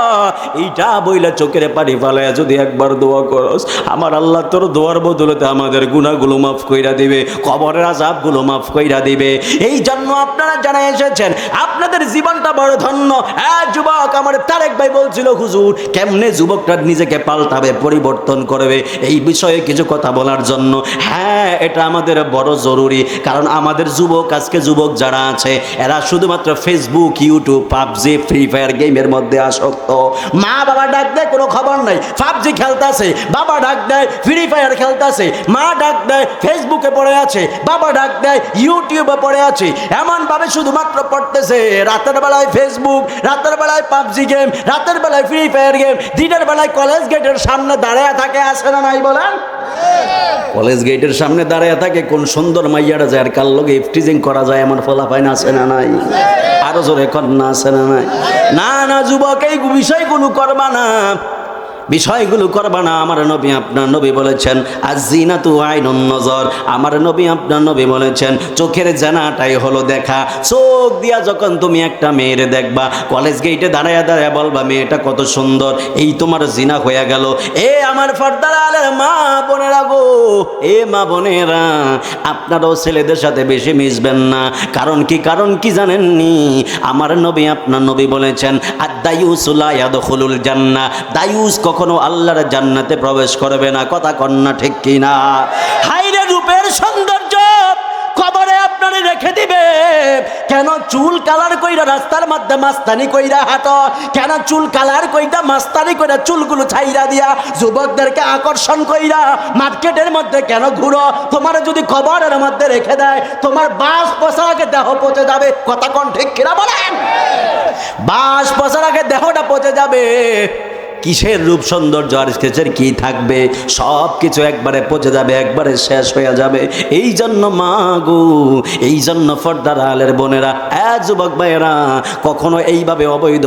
এইটা বইলা চোখের পানি ফালায়া যদি একবার দোয়া করস, আমার আল্লাহ তোর দোয়ার বদলতে আমাদের গুনাহগুলো মাফ কইরা দিবে, কবরের আযাবগুলো মাফ কইরা দিবে। এই জন্য আপনারা জানা এসেছেন, আপনাদের জীবনটা বড় ধন্য। যুবক, আমার তারেক ভাই বলছিল, হুজুর কেমনে যুবকটা নিজেকে পাল্টাবে, পরিবর্তন করবে, এই বিষয়ে কিছু কথা বলার জন্য। হ্যাঁ, এটা আমাদের বড় জরুরি, কারণ আমাদের যুবক, আজকে যুবক যারা আছে এরা শুধুমাত্র Facebook, YouTube, PUBG, free fire গেমের মধ্যে আসক্ত। মা বাবা ডাক দেয়, কোনো খবর নাই, পাবজি খেলতেছে, বাবা ডাক দেয় ফ্রি ফায়ার খেলতেছে, মা ডাক দেয় ফেসবুকে পড়ে আছে, বাবা ডাক দেয় ইউটিউবে পড়ে আছে, এমন ভাবে শুধুমাত্র পড়তেছে। রাতের বেলায় ফেসবুক, রাতের বেলায় পাবজি গেম, রাতের বেলায় ফ্রি ফায়ার গেম, দিনের বেলায় কলেজ গেটের সামনে দাঁড়ায় থাকে, আসে না নাই বলেন? কলেজ গেটের সামনে দাঁড়ায় থাকে, কোন সুন্দর মাইয়ারা যায় আর কার লগে ইফটিজিং করা যায়, এমন ফলাফাইন আছে না নাই? আরো জোরে কন্যা আছে না নাই? না না যুবক, এই বিষয়গুলো করবা না, বিষয়গুলো করবা না। আমার নবী, আপনার নবী বলেছেন, আয-যিনাতু আইনুন নজর, আমার নবী, আপনার নবী বলেছেন, চোখের জানাটাই হলো দেখা। চোখ দিয়া যখন তুমি একটা মেয়ের দেখবা, কলেজ গেটে দাঁড়ায়া দাঁড়ায়া বলবা, মেয়েটা কত সুন্দর, এই তোমার জিনা হয়ে গেল। এ আমার পর্দার আলের মা বোনেরা গো, এ মা বোনেরা, আপনারাও ছেলেদের সাথে বেশি মিশবেন না। কারণ কি? কারণ কি জানেননি? আমার নবী, আপনার নবী বলেছেন, আদ-দায়ুসু লা ইয়াদখুলুল জান্নাহ, দায়ুস কখনো আল্লাহর জান্নাতে প্রবেশ করবে না। কথা কন্যা ঠিক কিনা? হাইরে রূপের সৌন্দর্য কবরে আপনারে রেখে দিবে। কেন চুল কালার কইরা রাস্তার মধ্যে মাস্তানি কইরা হাঁটো? কেন চুল কালার কইরা মাস্তানি কইরা চুলগুলো ছাইরা দিয়া যুবকদেরকে আকর্ষণ কইরা মার্কেটের মধ্যে কেন ঘুরো? তোমার যদি কবরের মধ্যে রেখে দেয়, তোমার বাস পচার আগে দেহ পচে যাবে। কথা কোন ঠিক কিনা বলেন? বাস পচার আগে দেহটা পচে যাবে। কিসের রূপ সৌন্দর্য আর কিসের কি থাকবে? সব কিছু একবারে পচে যাবে, একবারে শেষ হয়ে যাবে। এই জন্য মা গো, এই জন্য পর্দার আলের বোনেরা, যুবক ভাইয়েরা, কখনো এইভাবে অবৈধ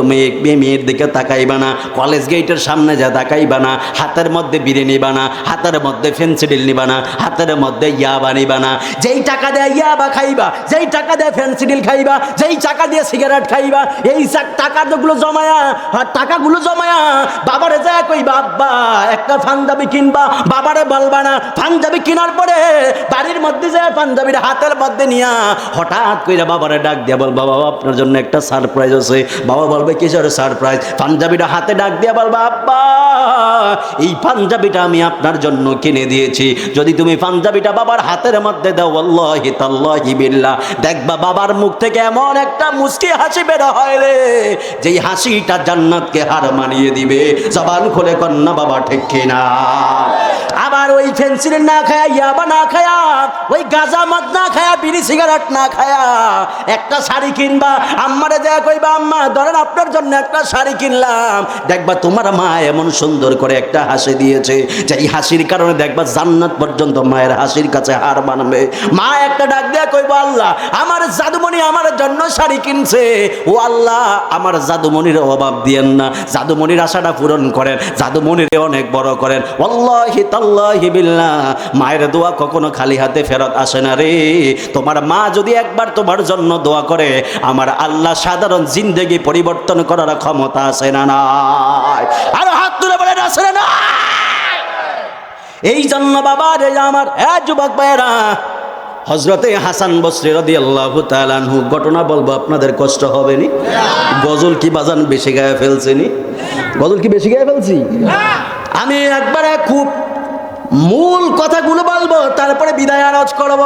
মেয়ের দিকে তাকাইবা না, কলেজ গেটের সামনে যা তাকাইবা না, হাতের মধ্যে বিড়ি নিবা না, হাতের মধ্যে ফেন্সিডিল নিবা না, হাতের মধ্যে ইয়াবা নিবা না। যেই টাকা দিয়ে ইয়াবা খাইবা, যেই টাকা দিয়ে ফেন্সিডিল খাইবা, যেই টাকা দিয়ে সিগারেট খাইবা, এই টাকাগুলো জমায়া, টাকাগুলো জমায়া বাবারে যা কইবা আব্বা একটা পাঞ্জাবি কিনবা, বাবারে বলবা না। পাঞ্জাবি কেনার পরে বাড়ির মধ্যে যায় পাঞ্জাবির হাতের মধ্যে নিয়া হঠাৎ কইরা বাবারে ডাক দিয়া বলবা বাবা আপনার জন্য একটা সারপ্রাইজ আছে। বাবা বলবে কিসের সারপ্রাইজ? পাঞ্জাবিটা হাতে ডাক দিয়া বলবা আব্বা এই পাঞ্জাবিটা আমি আপনার জন্য কিনে দিয়েছি, যদি তুমি পাঞ্জাবিটা বাবার হাতের মধ্যে দাও আল্লাহি তাল্লাহি বিল্লাহ, দেখবা বাবার মুখ থেকে এমন একটা মুস্কি হাসি বের হয় রে, যেই হাসিটা জান্নাতকে হার মানিয়ে দিবে। জবান খুলে কন্যা বাবা ঠিক কিনা? আবার ওই ফেন্সিল না খায়া, ইয়াবা না খায়া, ওই গাঁজা মদ না খায়া, বিড়ি সিগারেট না খায়া একটা শাড়ি কিনবা, আম্মারে দেয়া কইবা আম্মা ধরেন আপনার জন্য একটা শাড়ি কিনলাম, দেখবা তোমার মা এমন সুন্দর করে একটা হাসি দিয়েছে, যে এই হাসির কারণে দেখবা জান্নাত পর্যন্ত মায়ের হাসির কাছে হার মানবে। মা একটা ডাক দেয়া কইবা আল্লাহ আমার জাদুমণি আমার জন্য শাড়ি কিনছে, ও আল্লাহ আমার জাদুমণির অভাব দিয়েন না, জাদুমণির আশাটা পূরণ করেন, জাদুমণির অনেক বড় করেন। ওয়াল্লাহি তাল্লাহি বিল্লাহ মায়ের দোয়া কখনো খালি হাতে ফেরত আসে না রে। তোমার মা যদি একবার তোমার জন্য দোয়া করে, আমার আল্লাহ সাধারণ জিন্দেগি পরিবর্তন করার ক্ষমতা আছে না নাই? আর হাত তুলে বলেন আছে না নাই? এই জন্য বাবা রে আমার যুবক ভাইরা, হযরতে হাসান বসরি রাদিয়াল্লাহু তাআলা আনহু ঘটনা বলবো, আপনাদের কষ্ট হবে নি? গজল কি বাজান বেশি গায়ে ফেলছেনি? গজল কি বেশি গায়ে ফেলছি? আমি একবারে খুব মূল কথাগুলো বলবো, তারপরে বিদায় আরজ করব।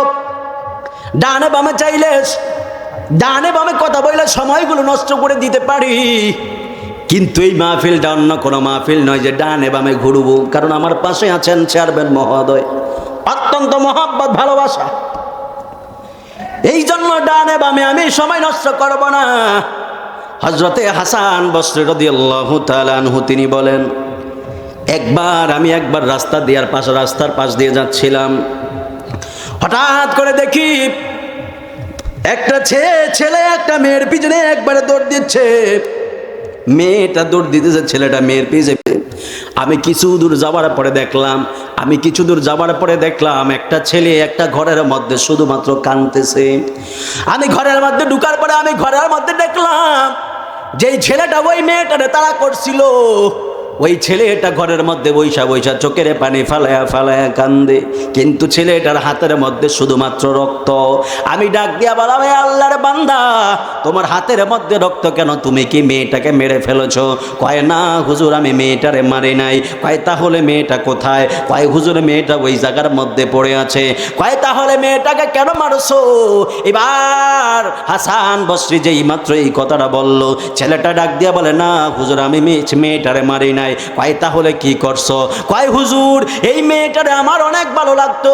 ডানে বামে চাইলে, ডানে বামে কথা বললে সময়গুলো নষ্ট করে দিতে পারি, কিন্তু এই মাহফিলটা অন্য কোনো মাহফিল নয় যে ডানে বামে ঘুরবো, কারণ আমার পাশে আছেন চেয়ারম্যান মহোদয়, অত্যন্ত মহব্বত ভালোবাসা, এই জন্য ডানে বামে আমি সময় নষ্ট করব না। হযরতে হাসান বসরি রাদিয়াল্লাহু তাআলা আনহু তিনি বলেন, আমি একবার রাস্তার পাশ দিয়ে যাচ্ছিলাম, হঠাৎ করে দেখি একটা ছেলে একটা মেয়ের পিছনে একবারে দৌড় দিচ্ছে, মেয়েটা দৌড় দিতেছে, ছেলেটা মেয়ের পিছনে। আমি কিছু দূর যাওয়ার পরে দেখলাম একটা ছেলে একটা ঘরের মধ্যে শুধুমাত্র কাঁদতেছে। আমি ঘরের মধ্যে ঢুকার পরে আমি ঘরের মধ্যে দেখলাম যেই ছেলেটা ওই মেয়েটারে তাড়া করছিল, ওই ছেলেটা ঘরের মধ্যে বৈশা চোখের পানি ফালায়া কান্দে, কিন্তু ছেলেটার হাতের মধ্যে শুধুমাত্র রক্ত। আমি ডাক দিয়া বললাম, আল্লাহর বান্দা তোমার হাতের মধ্যে রক্ত কেন? তুমি কি মেয়েটাকে মেরে ফেলেছো? কয় না হুজুর আমি মেয়েটারে মারি নাই। কয় তাহলে মেয়েটা কোথায়? কয় হুজুর মেয়েটা ওই জায়গার মধ্যে পড়ে আছে। কয় তাহলে মেয়েটাকে কেন মারছো? এবার হাসান বসরি যেই মাত্র এই কথাটা বলল, ছেলেটা ডাক দিয়া বলে, না হুজুর আমি মেয়েটারে মারি নাই। কয় তাহলে কি করছো? কয় হুজুর এই মেয়েটারে আমার অনেক ভালো লাগতো।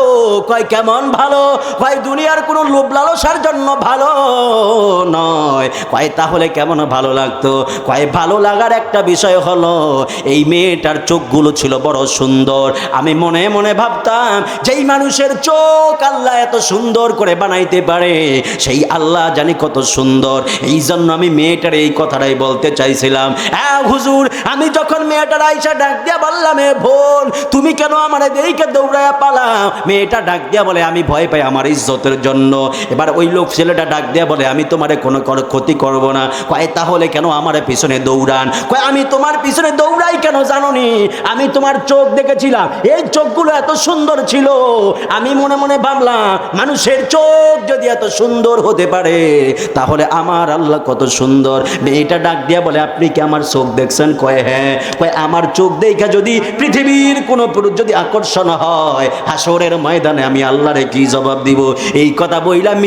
কয় কেমন ভালো? কয় দুনিয়ার কোনো লোভ লালসার জন্য ভালো নয়। কয় তাহলে কেমন ভালো লাগতো? কয় ভালো লাগার একটা বিষয় হলো এই মেয়েটার চোখগুলো ছিল বড় সুন্দর। আমি মনে মনে ভাবতাম যেই মানুষের চোখ আল্লাহ এত সুন্দর করে বানাইতে পারে, সেই আল্লাহ জানি কত সুন্দর। এই জন্য আমি মেয়েটার এই কথাটাই বলতে চাইছিলাম। হুজুর আমি যখন মেয়েটার আইসা ডাক দিয়া বললাম, এ বোন তুমি কেন আমার দেইকে দৌড়ায়া পালাও? মেয়েটা ডাক দিয়া বলে, আমি ভয় পাই আমার ইজ্জতের জন্য। এবার ওই লোক ছেলেটা ডাক দিয়া বলে, আমি তোমারে কোনো ক্ষতি করব না। কয় তাহলে কেন আমার পিছনে দৌড়ান? কয় আমি তোমার পিছনে দৌড়াই কেন জানোনি? আমি তোমার চোখ দেখেছিলাম, এই চোখগুলো এত সুন্দর ছিল। আমি মনে মনে ভাবলাম মানুষের চোখ যদি এত সুন্দর হতে পারে তাহলে আমার আল্লাহ কত সুন্দর। মেয়েটা ডাক দিয়া বলে, আপনি কি আমার চোখ দেখছেন? কয় হ্যাঁ। কয় আমার চোখ দেখা যদি পৃথিবীর কোনো পুরুষ যদি আকর্ষণ হয়, হাসরের ময়দানে আমি আল্লাহরে কি জবাব দিব? এই কথা বইলাম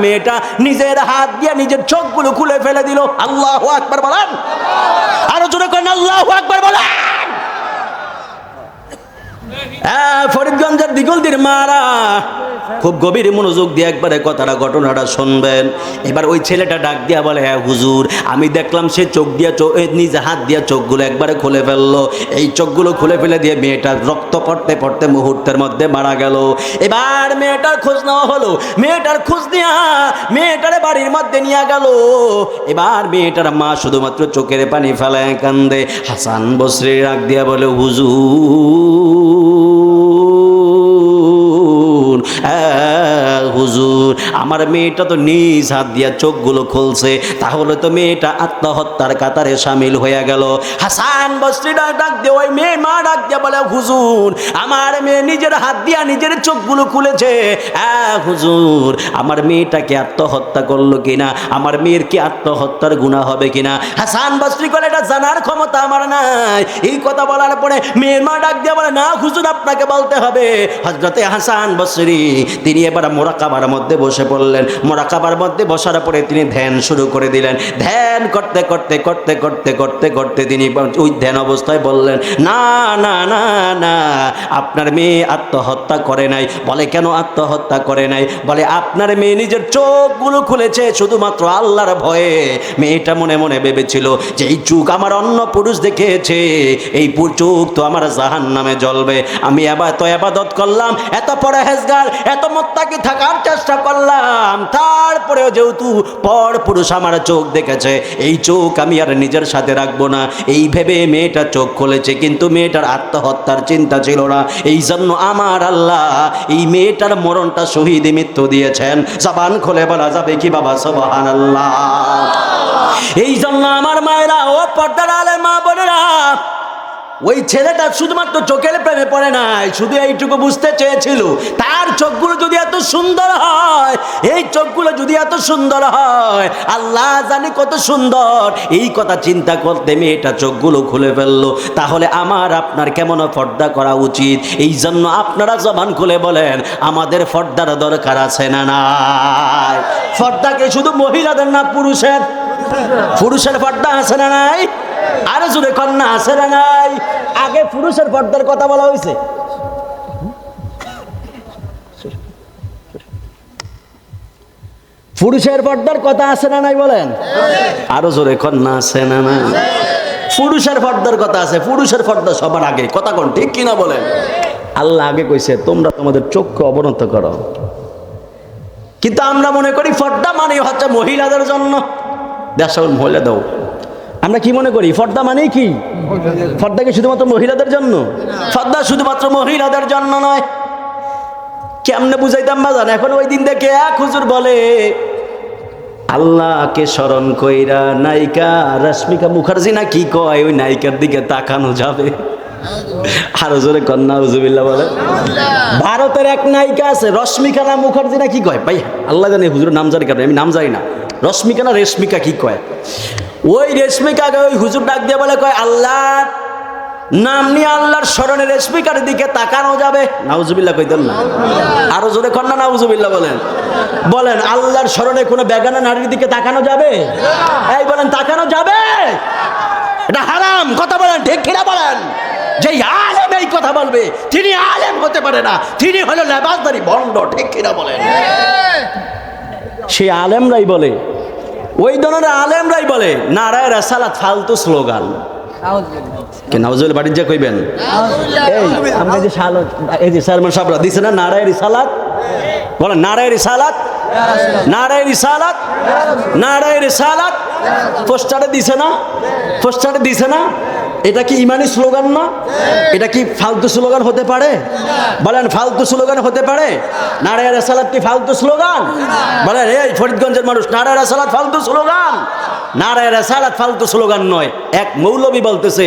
মেয়েটা নিজের হাত দিয়ে নিজের চোখগুলো খুলে ফেলে দিল। আল্লাহু আকবার বলেন, আরো জোরে করেন আল্লাহু আকবার বলেন। ফরিদগঞ্জের দিগলদির মারা খুব গভীর মনোযোগ দিয়ে একবারে ঘটনাটা শুনবেন। এবার ওই ছেলেটা ডাক দিয়া বলে, হ্যাঁ হুজুর আমি দেখলাম সে চোখ দিয়া নিজে হাত দিয়া চোখগুলো একবারে খুলে ফেললো। এই চোখগুলো খুলে ফেলে দিয়ে মেয়েটার রক্ত পড়তে পড়তে মুহূর্তের মধ্যে মারা গেল। এবার মেয়েটার খোঁজ নেওয়া হলো, মেয়েটার খোঁজ নেওয়া মেয়েটারে বাড়ির মধ্যে নিয়ে গেল। এবার মেয়েটার মা শুধুমাত্র চোখের পানি ফেলায় কান্দে। হাসান বসরি ডাক দিয়া বলে, হুজুর হুজুর আমার মেয়েটা তো নিজ হাত দিয়া চোখগুলো খুলছে, তাহলে তো মেয়েটা আত্মহত্যার কাতারে সামিল হয়ে গেল। হাসান বসরি ডাক দিয়ে ওই মেয়ে মা ডাক দিয়ে বলে, হুজুর আমার মেয়ে নিজের হাত দিয়া নিজের চোখগুলো খুলেছে। হুজুর আমার মেয়েটাকে আত্মহত্যা করলো কিনা, আমার মেয়ের কি আত্মহত্যার গুনাহ হবে কিনা? হাসান বসরি বলে, এটা জানার ক্ষমতা আমার নাই। এই কথা বলার পরে মেয়ের মা ডাক দিয়ে বলে, না হুজুর আপনাকে বলতে হবে। হযরতে হাসান বসরি তিনি এবার মোরাকাবার মধ্যে বসে পড়লেন। মোরাকাবার মধ্যে বসার পরে তিনি ধ্যান শুরু করে দিলেন। ধ্যান করতে করতে করতে করতে করতে করতে তিনি ওই ধ্যান অবস্থায় বললেন, না না না না আপনার মেয়ে আত্মহত্যা করে নাই। বলে কেন আত্মহত্যা করে নাই? বলে আপনার মেয়ে নিজের চোখগুলো খুলেছে শুধুমাত্র আল্লাহর ভয়ে। মেয়েটা মনে মনে ভেবেছিল যে এই চোখ আমার অন্য পুরুষ দেখেছে, এই চোখ তো আমার জাহান্নামে জ্বলবে। আমি এত ইবাদত করলাম, এত পরহেজগার, এত মুত্তাকি থাকার চেষ্টা করলাম, তারপরেও যেহেতু পর পুরুষ আমার চোখ দেখেছে, এই চোখ আমি আর নিজের সাথে রাখবো না। এই ভেবে মেয়েটা চোখ খুলেছে, কিন্তু মেয়েটার আত্মহত্যার চিন্তা ছিল না। এই জন্য আমার আল্লাহ এই মেয়েটার মরণটা শহীদ মৃত্যু দিয়েছেন। জবান খুলে বলা যাবে কি বাবা সুবহানাল্লাহ? এই জন্য আমার মায়েরা ও পর্দার আলের মা বোনেরা, ওই ছেলেটা শুধুমাত্র চোখের প্রেমে পড়ে নাই, শুধু এইটুকু বুঝতে চেয়েছিল তার চোখগুলো যদি এত সুন্দর হয়, এই চোখগুলো যদি এত সুন্দর হয়, আল্লাহ জানি কত সুন্দর। এই কথা চিন্তা করতে মেয়েটা চোখগুলো খুলে ফেললো। তাহলে আমার আপনার কেমন পর্দা করা উচিত? এই জন্য আপনারা জবান খুলে বলেন, আমাদের পর্দার দরকার আছে না নাই? পর্দাকে শুধু মহিলাদের না, পুরুষের পুরুষের পর্দা আছে না নাই? আরে জোরে কন্যা আছে না নাই? আগে পুরুষের পর্দার কথা বলা হয়েছে। পুরুষের পর্দার কথা আছে না নাই বলেন? আরো জোরে কন্যা আছে না নাই? পুরুষের পর্দার কথা আছে। পুরুষের পর্দা সবার আগে, কথা কোন ঠিক কিনা বলেন? আল্লাহ আগে কইছে তোমরা তোমাদের চোখকে অবনত করো, কিন্তু আমরা মনে করি পর্দা মানে হচ্ছে মহিলাদের জন্য। দেশ মহিলা দাও, আমরা কি মনে করি পর্দা মানে কি? পর্দা কি শুধুমাত্র মহিলাদের জন্য? পর্দা শুধুমাত্র মহিলাদের জন্য নয়। কেমনে বুঝাইতাম বাজান? এখন ওই দিন দেখে এক হুজুর বলে, আল্লাহকে স্মরণ কইরা নায়িকা রশ্মিকা মুখার্জি না কি কয়, ওই নায়িকার দিকে তাকানো যাবে। আরো জোরে কন্যা উজুবিল্লাহ বলে। ভারতের এক নায়িকা আছে রশ্মিকা না মুখার্জি না কি কয়, ভাই আল্লাহ জানে, হুজুরের নাম জানি কেন, আমি নাম জানি না। রশ্মিকা না রেশমিকা কি কয়, ওই রেশমিকাকে ওই হুজুর ডাক দিয়ে বলে, কয় আল্লাহর নাম নিয়ে আল্লাহর স্মরণে রেশমিকার দিকে তাকানো যাবে। নাউজুবিল্লাহ কইতেন না? আরো জোরে কন্যা নাউজুবিল্লাহ বলেন। বলেন আল্লাহর স্মরণে কোনো বেগানা নারীর দিকে তাকানো যাবে? এই বলেন তাকানো যাবে? এটা হারাম। কথা বলেন ঠিক কিনা বলেন? যে আলেম এই কথা বলবে তিনি আলেম হতে পারে না, তিনি হলো লেবাসদারি ভণ্ড। ঠিক কিনা বলেন? সেই আলেমরাই বলে, ওই ধরনের আলেমরাই বলে নারায়ে রিসালাত ফালতু স্লোগান। নাউজুবিল্লাহ বাড়ির যা কইবেন। এই আমরা যে এই যে সালমান সাহেবরা দিছে না নারায়ে রিসালাত, বলেন নারায়ে রিসালাত, নারায়ে রিসালাত, নারায়ে রিসালাত। পোস্টারে দিছে না, পোস্টারে দিছে না? এটা কি ইমানি স্লোগান না? এটা কি ফালতু স্লোগান হতে পারে? বলেন ফালতু স্লোগান হতে পারে? নারায়ে রিসালাত কি ফালতু স্লোগান? বলেন এই ফরিদগঞ্জের মানুষ, নারায়ে রিসালাত ফালতু স্লোগান? নারায়ে রিসালাত ফালতু স্লোগান নয়। এক মৌলবী বলতেছে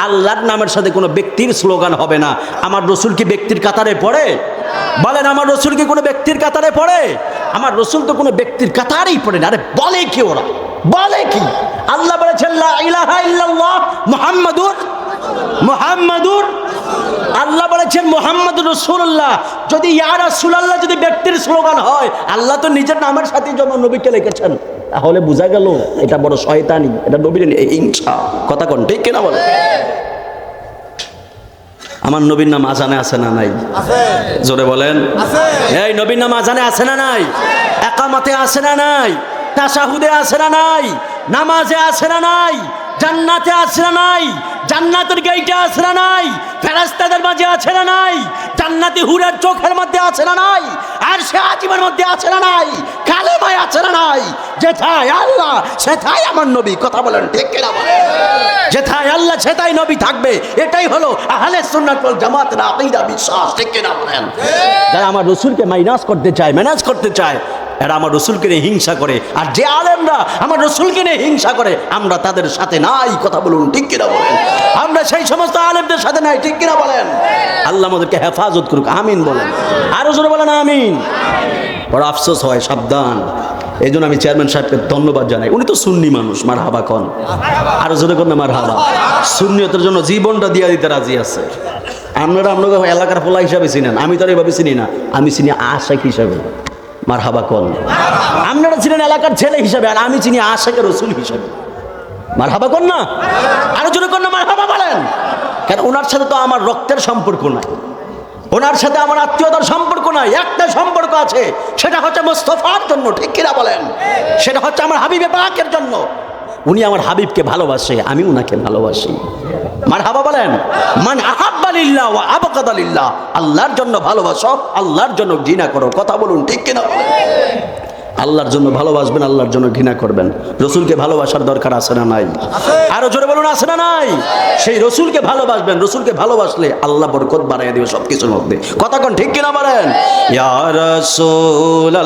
আল্লাহর নামের সাথে কোনো ব্যক্তির স্লোগান হবে না। আমার রসুল কি ব্যক্তির কাতারে পড়ে? বলেন আমার রসুল কি কোনো ব্যক্তির কাতারে পড়ে? আমার রসুল তো কোনো ব্যক্তির কাতারেই পড়ে না। আরে বলে কি ওরা, বলে কি? আল্লাহ বলেছেন লা ইলাহা ইল্লাল্লাহ মুহাম্মাদুর মুহাম্মাদুর, আল্লাহ বলেছেন মুহাম্মাদুর রাসূলুল্লাহ। যদি ইয়া রাসূলুল্লাহ যদি ব্যক্তির স্লোগান হয়, আল্লাহ তো নিজের নামের সাথে জন্য নবীকে লিখেছেন, তাহলে বোঝা গেল এটা বড় শয়তানি, এটা নবীর হিংসা। কথা কোন ঠিক কিনা বলে? আমার নবীর নাম আজানে আছে না নাই? জোরে বলেন। এই নবীর নাম আজানে আছে না নাই? একামতে আছে না নাই? তাশাহুদে আছে না নাই? নামাজে আছে না নাই? জান্নাতে আছে না নাই? জান্নাতের গেইটে আছে না নাই? ফেরেশতাদের মাঝে আছে না নাই? জান্নাতি হুরের চোখের মধ্যে আছে না নাই? আর সে আজীবনের মধ্যে আছে না নাই, কালেমায় আছে না নাই, যেথায় আল্লাহ সেথায় আমার নবী। কথা বলেন ঠিক কিনা বলেন? যেথায় আল্লাহ সেথায় নবী থাকবে, এটাই হলো আহলে সুন্নাত ওয়াল জামাতের আকীদা, বিশ্বাস। ঠিক কিনা বলেন? যারা আমার রাসূলকে মাইনাস করতে চায়, ম্যানেজ করতে চায়, এরা আমার রসুলকে নিয়ে হিংসা করে। আর যে আলেমরা আমার রসুলকে নিয়ে হিংসা করে, আমরা তাদের সাথে নাই। কথা বলুন ঠিক কিনা বলেন? আমরা সেই সমস্ত আলেমদের সাথে নাই। ঠিক কিনা বলেন? আল্লাহ আমাদেরকে হেফাজত করুক, আমিন বলেন। আরো জোরে বলেন আমিন। বড় আফসোস হয়, সাবধান। এই জন্য আমি চেয়ারম্যান সাহেবকে ধন্যবাদ জানাই, উনি তো সুন্নি মানুষ। মার হাবা কন, আরো জোরে কন না মার হাবা। সুন্নিয়তের জন্য জীবনটা দিয়া দিতে রাজি আছে। আপনারা আপনাকে এলাকার ফোলা হিসাবে চিনেন, আমি তো এভাবে চিনি না, আমি চিনি আশেক হিসাবে। মারহাবা কোন? আপনারা ছিলেন এলাকার ছেলে হিসাবে, আর আমি চিনি আশেকের রাসূল হিসাবে। মারহাবা কোন না? আরো জোরে কোন না মারহাবা বলেন। কারণ ওনার সাথে তো আমার রক্তের সম্পর্ক নাই, ওনার সাথে আমার আত্মীয়তার সম্পর্ক নাই। একটা সম্পর্ক আছে, সেটা হচ্ছে মুস্তাফার জন্য। ঠিক কিনা বলেন? সেটা হচ্ছে আমার হাবিবে পাকের জন্য। উনি আমার হাবিবকে ভালোবাসে, আমি উনাকে ভালোবাসি। মারহাবা বলেন। মান আহাব্বা লিল্লাহ ওয়া আবগাদা লিল্লাহ, আল্লাহর জন্য ভালোবাসো, আল্লাহর জন্য ঘৃণা করো। কথা বলুন ঠিক কিনা বলেন? আল্লাহর জন্য ভালোবাসবেন, আল্লাহর জন্য ঘৃণা করবেন। রসুলকে ভালোবাসার দরকার আছে না নাই? আরো জোরে বলুন আছে না নাই? সেই রসুলকে ভালোবাসবেন, রসুলকে ভালোবাসলে আল্লাহ বরকত বাড়াইয়া দেবে সবকিছুর মধ্যে। কথা কোন ঠিক কিনা বলেন? ইয়া রাসূলুল্লাহ,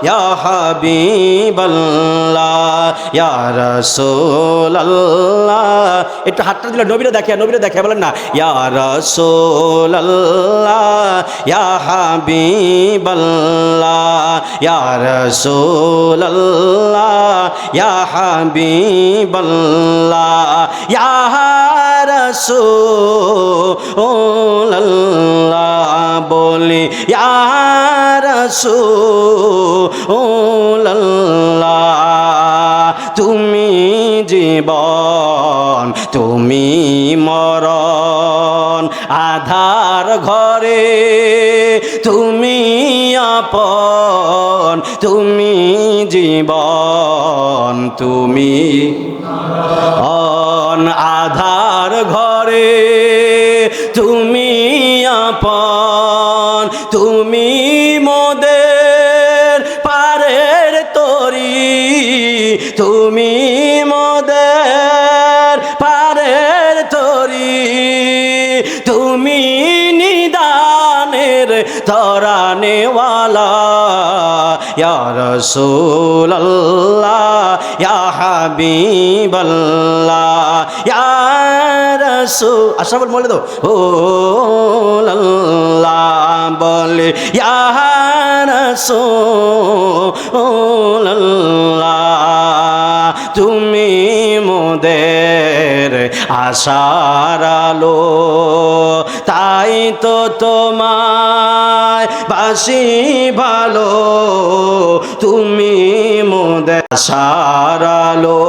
ইয়া হাবিবাল্লাহ, ইয়া রাসূলুল্লাহ। একটু হাতটা দিলে নবীরে দেখে, নবীরে দেখে বলেন না, ইয়া রাসূলুল্লাহ, ইয়া হাবিবাল্লাহ, ইয়া রাসূলুল্লাহ, ইয়া হাবিবাল্লাহ, ইয়া রাসূলুল্লাহ। বলি ইয়া রাসূলুল্লাহ, তুমি জীবন, তুমি মরণ, আধার ঘরে তুমি আপন, তুমি জীবন, তুমি আধার ঘরে তুমি আপন, তুমি মোদের পারের তরি, তুমি মোদের পারের তরি, তুমি নিদানের তরানেওয়ালা। ইয়া রাসূলুল্লাহ, ইয়া হাবিবাল্লাহ, ইয়া রাসূল। আশরাফুল বলে দাও ও আল্লাহ, বলে ইয়া রাসূলুল্লাহ, তুমি মোদের আশার আলো, তাই তো তোমায় বাসি ভালো, তুমি মোদের আশার আলো,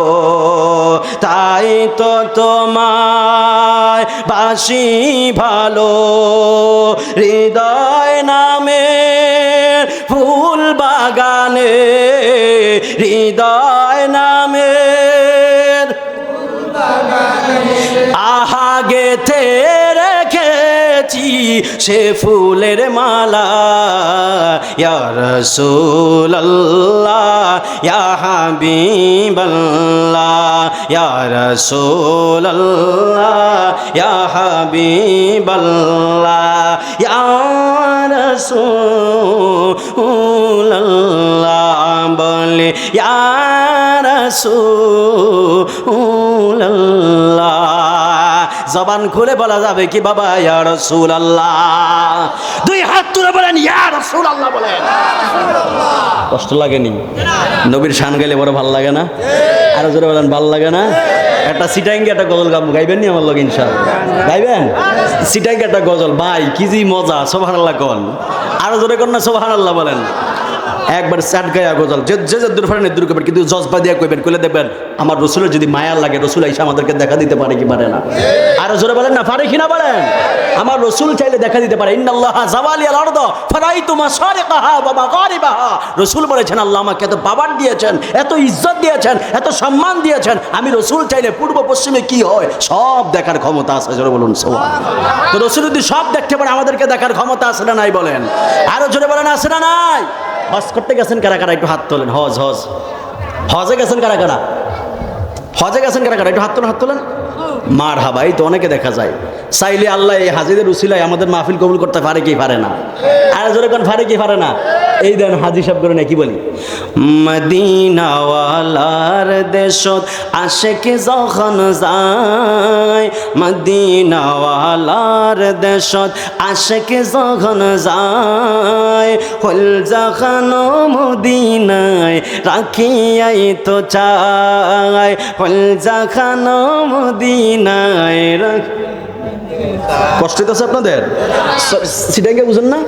তাই তো তোমায় বাসি ভালো। হৃদয় নামে ফুল বাগানে, হৃদয় নামের আহা গেথে রেখেছি সে ফুলের মালা। ইয়া রাসূলুল্লাহ, ইয়া হাবিবাল্লাহ, ইয়া রাসূলুল্লাহ, ইয়া হাবিবাল্লাহ, ইয়া রাসূলুল্লাহ, বলে ইয়া রাসূলুল্লাহ। জবান খুলে বলা যাবে কি বাবা ইয়া রাসূলুল্লাহ? দুই হাত তুলে বলেন ইয়া রাসূলুল্লাহ বলেন। কষ্ট লাগেনি? নবীর শান গাইলে বড় ভালো লাগে না? আরো জোরে বলেন ভালো লাগে না? একটা সিটাঙ্গে একটা গজল গাইবেন নি আমার লগে ইনশাআল্লাহ? গাইবেন? সিটাঙ্গে একটা গজল, ভাই কি জি মজা। সুবহানাল্লাহ কোন, আরো জোরে কোন না সুবহানাল্লাহ বলেন। একবার স্যাট গায়া গজল যে যে দূর ফারেন দূর করবেন, কিন্তু জজবা দিয়া কইবেন, কইলে দেখবেন আমার রসুলের যদি মায়া লাগে, রসুল এসে আমাদেরকে দেখা দিতে পারে কি পারে না? আরো জোরে বলেন না, পারে কি না বলেন? আমার রসুল চাইলে দেখা দিতে পারে। ইন্নাল্লাহা যাওয়ালিয়াল আরদ ফারাইতু মাশারিকাহা ওয়া মাগারিবাহা। রসুল বলেছেন আল্লাহ আমাকে এত পাওয়ার দিয়েছেন, এত ইজ্জত দিয়েছেন, এত সম্মান দিয়েছেন, আমি রসুল চাইলে পূর্ব পশ্চিমে কি হয় সব দেখার ক্ষমতা আছে। জোরে বলুন সুবহানাল্লাহ। তো রসুল যদি সব দেখতে পারে, আমাদেরকে দেখার ক্ষমতা আছে না নাই বলেন? আরো জোরে বলেন আছে না নাই? হজ করতে গেছেন কারা কারা একটু হাত তোলেন। হজে গেছেন কারা কারা? হজে গেছেন কারা কারা একটু হাত তোলেন, হাত তোলেন। মার হাবা, এই তো অনেকে দেখা যায়। চাইলে আল্লাহ এই হাজিদের উসিলায় আমাদের মাহফিল কবুল করতে পারে কি পারে না? আর জোরে কোন পারে কি পারে না? এই দেন হাজি সাহেব করে কি বলি, মদিনাওয়ালার দেশত আশেকে যখন যায়, মদিনাওয়ালার দেশত আশেকে যখন যায়, হল যখন মদিনায় রাখিয়াই তো চায়, হল যখন মদিনায় কষ্ট হইতেছে আপনাদের? সিটাকে বুঝেন না?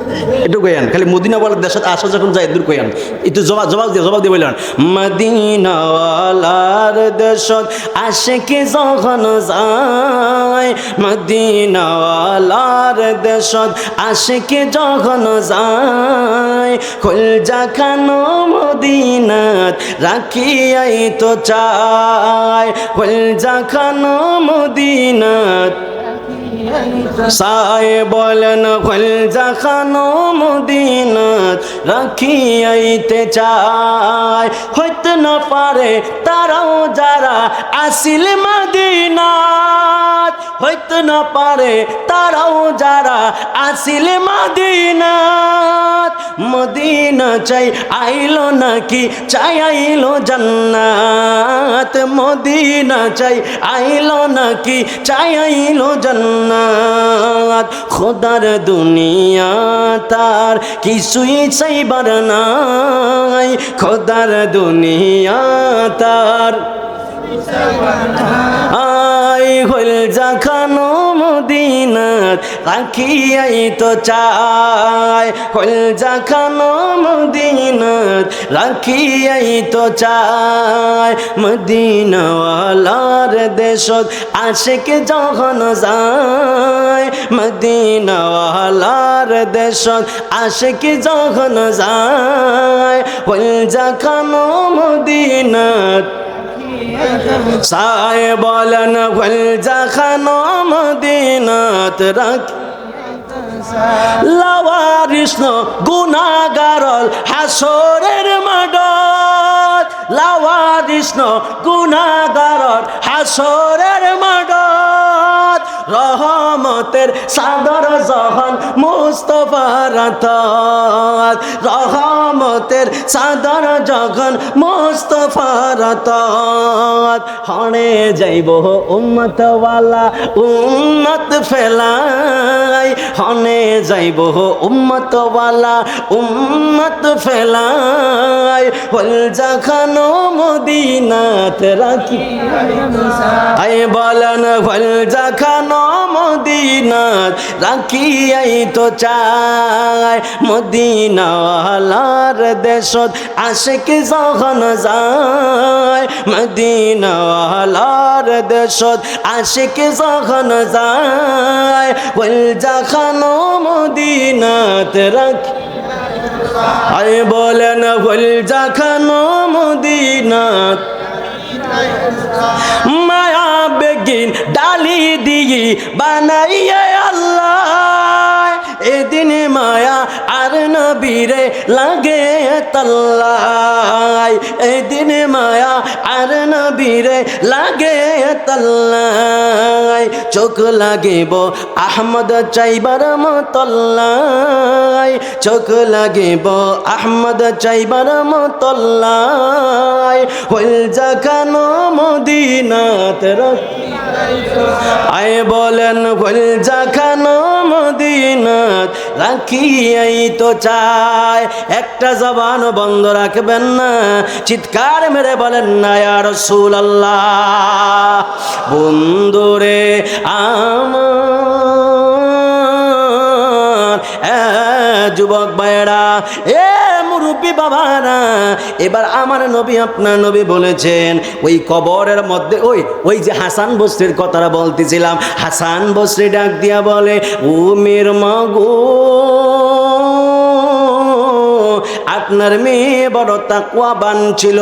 একটু কইয়ান, খালি মদিনাওয়ালার দেশে আসা যখন যায় দূর কইয়ান, একটু জবাব দিয়ে বললেন, মদিনাওয়ালার দেশত আশেকে যখন যায়, মদিনাওয়ালার দেশত আশেকে যখন যায়, কলজা খানো মদিনাত রাখিয়াই তো চায়, কলজা খানো মদিনাত সায় বলেন, কলজা খানো মদিনাত রাখিয়াইতে চায়। হইতে না পারে তারাও যারা আসিল মদিনাত, হইতে না পারে তারাও যারা আসিল মদিনাত। মদিনা চাই আইলো নাকি চাই আইলো জান্নাত, মদিনা চাই আইলো নাকি চাই আইলো জান্নাত। খোদার দুনিয়া তার কিছুই চাইবার নাই, খোদার দুনিয়া তার আই হল যখানো মদিনাত রাখিয়াই তো চায়, হল যখানো মদিনাত রাখিয়াই তো চায়। মদিনাওয়ালার দেশত আশেকে যখন যায়, মদিনাওয়ালার দেশত আশেকে যখন যায়, হল যখানো মদিনাত সায় বলেন, হল যখানো মদিনাত রাখি লাওয়ারিস গুনাহগারল হাসরের মাঠত, লাওয়ারিস গুনাহগারল হাসরের মাঠত। রহমতের সাদর যখন মুস্তফার হাতত, রহমতের সাদর যখন মুস্তফার হাতত। হনে যাইব উম্মতওয়ালা উম্মত ফেলাই, হনে যাইব উম্মতওয়ালা উম্মত ফেলাই। হল যখানো মদিনাত রাখি আই বলেন, হল যখানো মদিনাত রাখিয়াই তো চায়। মদিনাওয়ালার দেশত আশেকে যখন যায়, মদিনাওয়ালার দেশত আশেকে যখন যায়, হল যখানো মদিনাত রাখি আই বলেন, হল যখানো মদিনাত মায়া বেগিন ডালি দিই বানাইয়া আল্লাহ। এদিন মায়া আর নবীরে লাগে তাল্লাই, এদিন মায়া আর নবীরে লাগে তাল্লাই। চোখ লাগিব আহমদ চাইবার মতল্লাই, চোখ লাগিব আহমদ চাইবার মতল্লাই। হল যখানো মদিনাত আয় বলেন, হল যখানো মদিনাত রাখিয়াই তো চায়। একটা জবান বন্ধ রাখবেন না, চিৎকার মেরে বলেন না ইয়া রাসূলুল্লাহ। বন্ধুরে আমার যুবক ভাইরা, এ মুরব্বী বাবারা, এবার আমার নবী আপনার নবী বলেছেন ওই কবরের মধ্যে ওই যে হাসান বসরির কথাটা বলতেছিলাম, হাসান বসরি ডাক দিয়া বলে, ও মেয়ের মাগো, আপনার মেয়ে বড় তাকওয়াবান ছিল,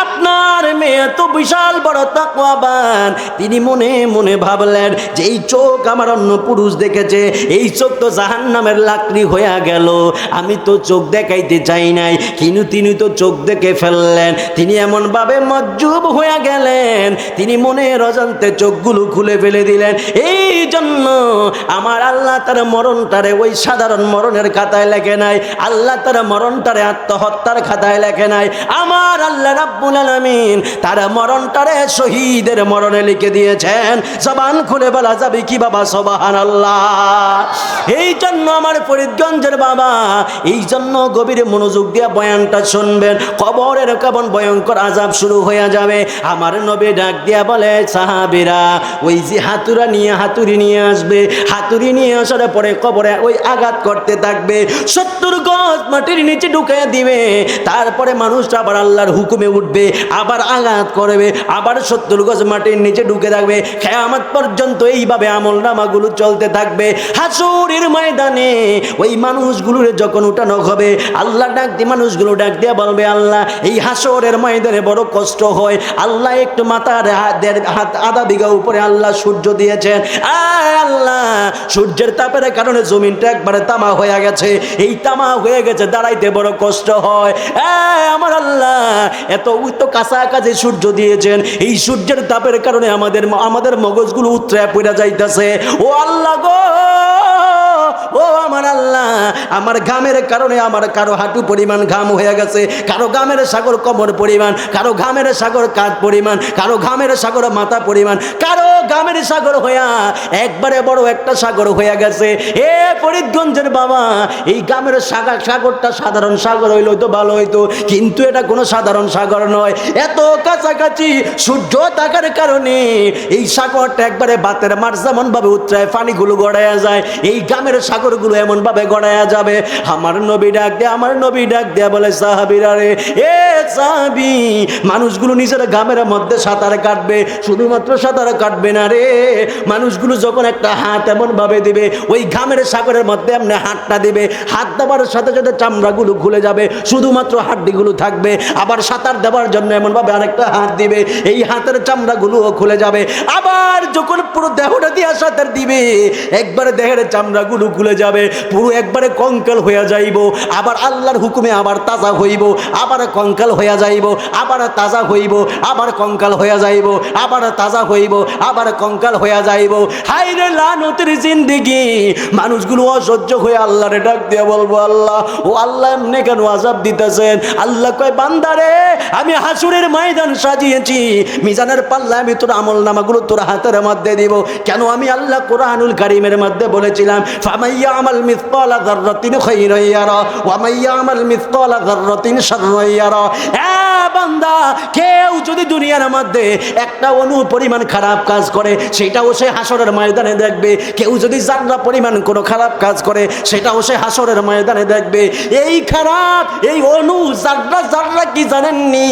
আপনার মেয়ে তো বিশাল বড় তাকওয়াবান। তিনি মনে মনে ভাবলেন যে এই চোখ আমার অন্য পুরুষ দেখেছে, এই চোখ তো জাহান্নামের লাকড়ি হয়ে গেল, আমি তো চোখ দেখাইতে চাই নাই, কিন্তু তিনি তো চোখ দেখে ফেললেন। তিনি এমনভাবে মজ্জুব হয়ে গেলেন, তিনি মনের অজান্তে চোখগুলো খুলে ফেলে দিলেন। এই জন্য আমার আল্লাহ তার মরণটারে ওই সাধারণ মরণের খাতায় লেখে নাই, আল্লাহ তার মরণটারে আত্মহত্যার খাতায় লেখে নাই। আমার আল্লাহ রাব্বুল আলামিন তার মরণটারে শহীদের মরণে লিখে দিয়েছেন। জবান খুলে বলা যাবে কি বাবা সুবহানাল্লাহ। এই জন্য আমার ফরিদগঞ্জের বাবা, এই জন্য গভীর মনোযোগ দিয়ে বয়ানটা শুনবেন। কবরের কেমন ভয়ঙ্কর আযাব শুরু হয়ে যাবে। আমার নবী ডাক দিয়া বলে, সাহাবীরা ওই যে হাতুড়ি নিয়ে আসবে, হাতুড়ি নিয়ে আসার পরে কবরে ওই আঘাত করতে থাকবে, 70 গজ মাটির নিচে ঢুকে দিবে, তারপরে মানুষটা আবার আল্লাহর হুকুমে উঠবে, আবার আঘাত করবে, আবার 70 গজ মাটির নিচে ঢুকে থাকবে। কিয়ামত পর্যন্ত এইভাবে আমলনামাগুলো চলতে থাকবে। হাসরের ময়দানে ওই মানুষগুলোর যখন উঠানো হবে, আল্লাহ ডাক দিয়ে মানুষগুলো ডাক দিয়ে বলবে, আল্লাহ এই হাসরের ময়দানে বড় কষ্ট হয়, আল্লাহ একটু মাথার হাত আধা বিঘা উপরে আল্লাহ সূর্য দিয়েছেন, আল্লাহ সূর্যের তাপের কারণে জমিনটা একবারে তামা হয়ে গেছে, এই তামা হয়ে গেছে, দাঁড়াইতে বড় কষ্ট হয়। আমার আল্লাহ এত কাছাকাছি সূর্য দিয়েছেন, এই সূর্যের তাপের কারণে আমাদের মগজগুলো উতরে পড়ে যাইতেছে। ও আল্লাহ গো, ও আমার আল্লাহ, আমার ঘামের কারণে আমার কারো হাঁটু পরিমাণ ঘাম হয়ে গেছে, কারো ঘামের সাগর কোমর পরিমাণ, কারো ঘামের সাগর কাঁধ পরিমাণ, কারো ঘামের সাগর মাথা পরিমাণ, কারো ঘামের সাগর হইয়া একবারে বড় একটা সাগর হয়ে গেছে। এ ফরিদগঞ্জের বাবা, এই ঘামের সাগরটা সাধারণ সাগর হইলো তো ভালো হইতো, কিন্তু এটা কোনো সাধারণ সাগর নয়। এত কাছাকাছি সূর্য থাকার কারণে এই সাগরটা একবারে বাতের মার যেমন ভাবে উতরায় পানিগুলো গড়াইয়া যায়, এই ঘামের সাগরগুলো এমন ভাবে গড়াইয়া যাবে। আমার নবী ডাক দেয়া বলে, সাহাবীরা রে, এ সাহাবী, মানুষগুলো নিজের ঘামের মধ্যে সাঁতার কাটবে, শুধুমাত্র সাঁতার কাটবে না রে, মানুষগুলো যখন একটা হাত এমন ভাবে দিবে, ওই ঘামের সাগরের মধ্যে এমনি হাতটা দিবে, হাত দেওয়ার সাথে সাথে চামড়াগুলো খুলে যাবে, শুধুমাত্র হাড্ডিগুলো থাকবে। আবার সাঁতার দেওয়ার জন্য এমন ভাবে আরেকটা হাত দিবে, এই হাতের চামড়াগুলোও খুলে যাবে। আবার যখন পুরো দেহটা দিয়ে সাঁতার দিবে, একবারে দেহের চামড়াগুলো খুলে যাবে, পুরো একবারে কঙ্কাল হইয়া যাইব। আবার আল্লাহর হুকুমে আবার তাজা হইব, আবার কঙ্কাল হইয়া যাইব, আবার তাজা হইব, আবার কঙ্কাল হইয়া যাইব, আবার তাজা হইব, আবার কঙ্কাল হইয়া যাইব। হায়রে লানতের জিন্দেগি। মানুষগুলো অসহ্য হয়ে আল্লাহরে ডাক দিয়ে বলবো, আল্লাহ, ও আল্লাহ এমনি কেন আযাব দিতেছেন? আল্লাহ কয়, বান্দারে, আমি হাসুরের ময়দান সাজিয়েছি, মিজানের পাল্লা আমি তোর আমল নামাগুলো তোর হাতের মধ্যে দিব। কেন? আমি আল্লাহ কোরআনুল কারীমের মধ্যে বলেছিলাম, ফামাইয়া আমাল মিসকালা যাররাতিন খায়রান ইয়ারা ওয়া মাইয়া আমাল মিসকালা যাররাতিন শাররান ইয়ারা। বান্দা, কেউ যদি দুনিয়ার মধ্যে একটা অণু পরিমাণ খারাপ কাজ করে, সেটাও সে হাসরের ময়দানে দেখবে। কেউ যদি জাররা পরিমাণ কোনো খারাপ কাজ করে, সেটাও সে হাসরের ময়দানে দেখবে। এই খারাপ, এই অণু জাররা কি জানেননি?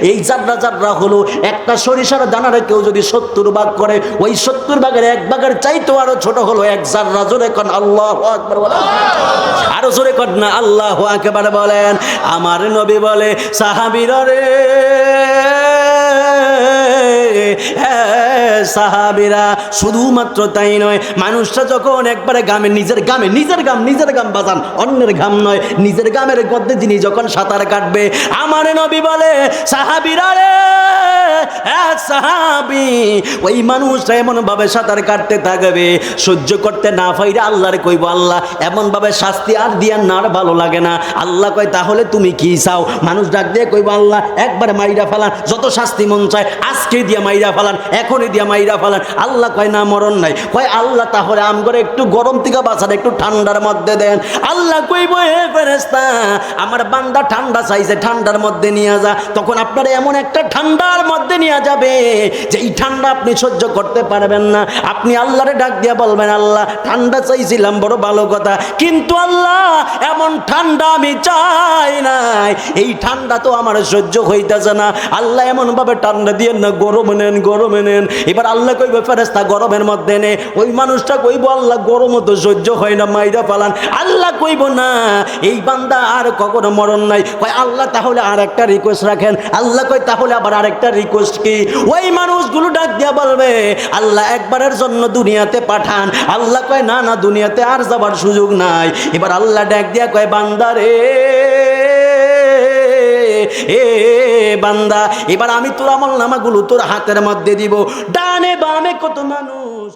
এই জাররা হলো একটা সরিষার দানারে কেউ যদি 70 ভাগ করে, ওই 70 ভাগের 1 ভাগের চাইতেও আরো ছোট হলো এক জাররা। জোরে কোন আল্লাহু আকবার বলেন, আরো জোরে কোন না আল্লাহু আকবার বলেন। আমার নবী বলে, সাহাবীরা রে, সাহাবীরা, শুধুমাত্র তাই নয়, মানুষটা যখন একবারে নিজের গাম বাজান, অন্যের ঘাম নয়, নিজের গামের মধ্যে যিনি যখন সাঁতার কাটবে, আমার নবী বলে, সাহাবীরা রে, সাহাবী, ওই মানুষটা এমন ভাবে সাঁতার কাটতে থাকবে, সহ্য করতে না পাইরে আল্লাহরে কইব, আল্লাহ এমন ভাবে শাস্তি আর দিয়া না, আর ভালো লাগে না। আল্লাহ কয়, তাহলে তুমি কি চাও? মানুষ ডাক দিয়ে কইব, আল্লাহ একবার মাইরা ফেলান, যত শাস্তি মন চায় আজকে দিয়া মাইরা ফেলান, এখনই দিয়া মাইরা ফেলেন। আল্লাহ কয় না মরণ নাই। কয় আল্লাহ তাহলে আমগরে একটু গরম থেকে বাঁচান, একটু ঠান্ডার মধ্যে দেন। আল্লাহ কইব হে ফেরেশতা আমার বান্দা ঠান্ডা চাইছে, ঠান্ডার মধ্যে নিয়ে যা। তখন আপনারা এমন একটা ঠান্ডার মধ্যে নিয়ে যাবে যে এই ঠান্ডা আপনি সহ্য করতে পারবেন না। আপনি আল্লাহরে ডাক দিয়া বলবেন আল্লাহ ঠান্ডা চাইছিলাম বড় ভালো কথা, কিন্তু আল্লাহ এমন ঠান্ডা আমি চাই নাই, এই ঠান্ডা তো আমার সহ্য হইতেছে না। আল্লাহ এমন ভাবে ঠান্ডা দিয়ে না গরম নেন, গরমে নেন। এবার আল্লাহ কইবে ফেরেশতা গরমের মধ্যে নে। ওই মানুষটা কইব আল্লাহ গরমও তো সহ্য হয় না, মাইরা পালান। আল্লাহ কইব না এই বান্দা আর কখনো মরণ নাই। কয় আল্লাহ তাহলে আর একটা রিকোয়েস্ট রাখেন। আল্লাহ কয় তাহলে আবার আরেকটা রিকোয়েস্ট কি? ওই মানুষগুলো ডাক দিয়া বলবে আল্লাহ একবারের জন্য দুনিয়াতে পাঠান। আল্লাহ কয় না না দুনিয়াতে আর যাবার সুযোগ নাই। এবার আল্লাহ ডাক দিয়া কয় বান্দারে এ বান্দা এবার আমি তোর আমল নামাগুলো তোর হাতের মধ্যে দিব। ডানে বামে কত মানুষ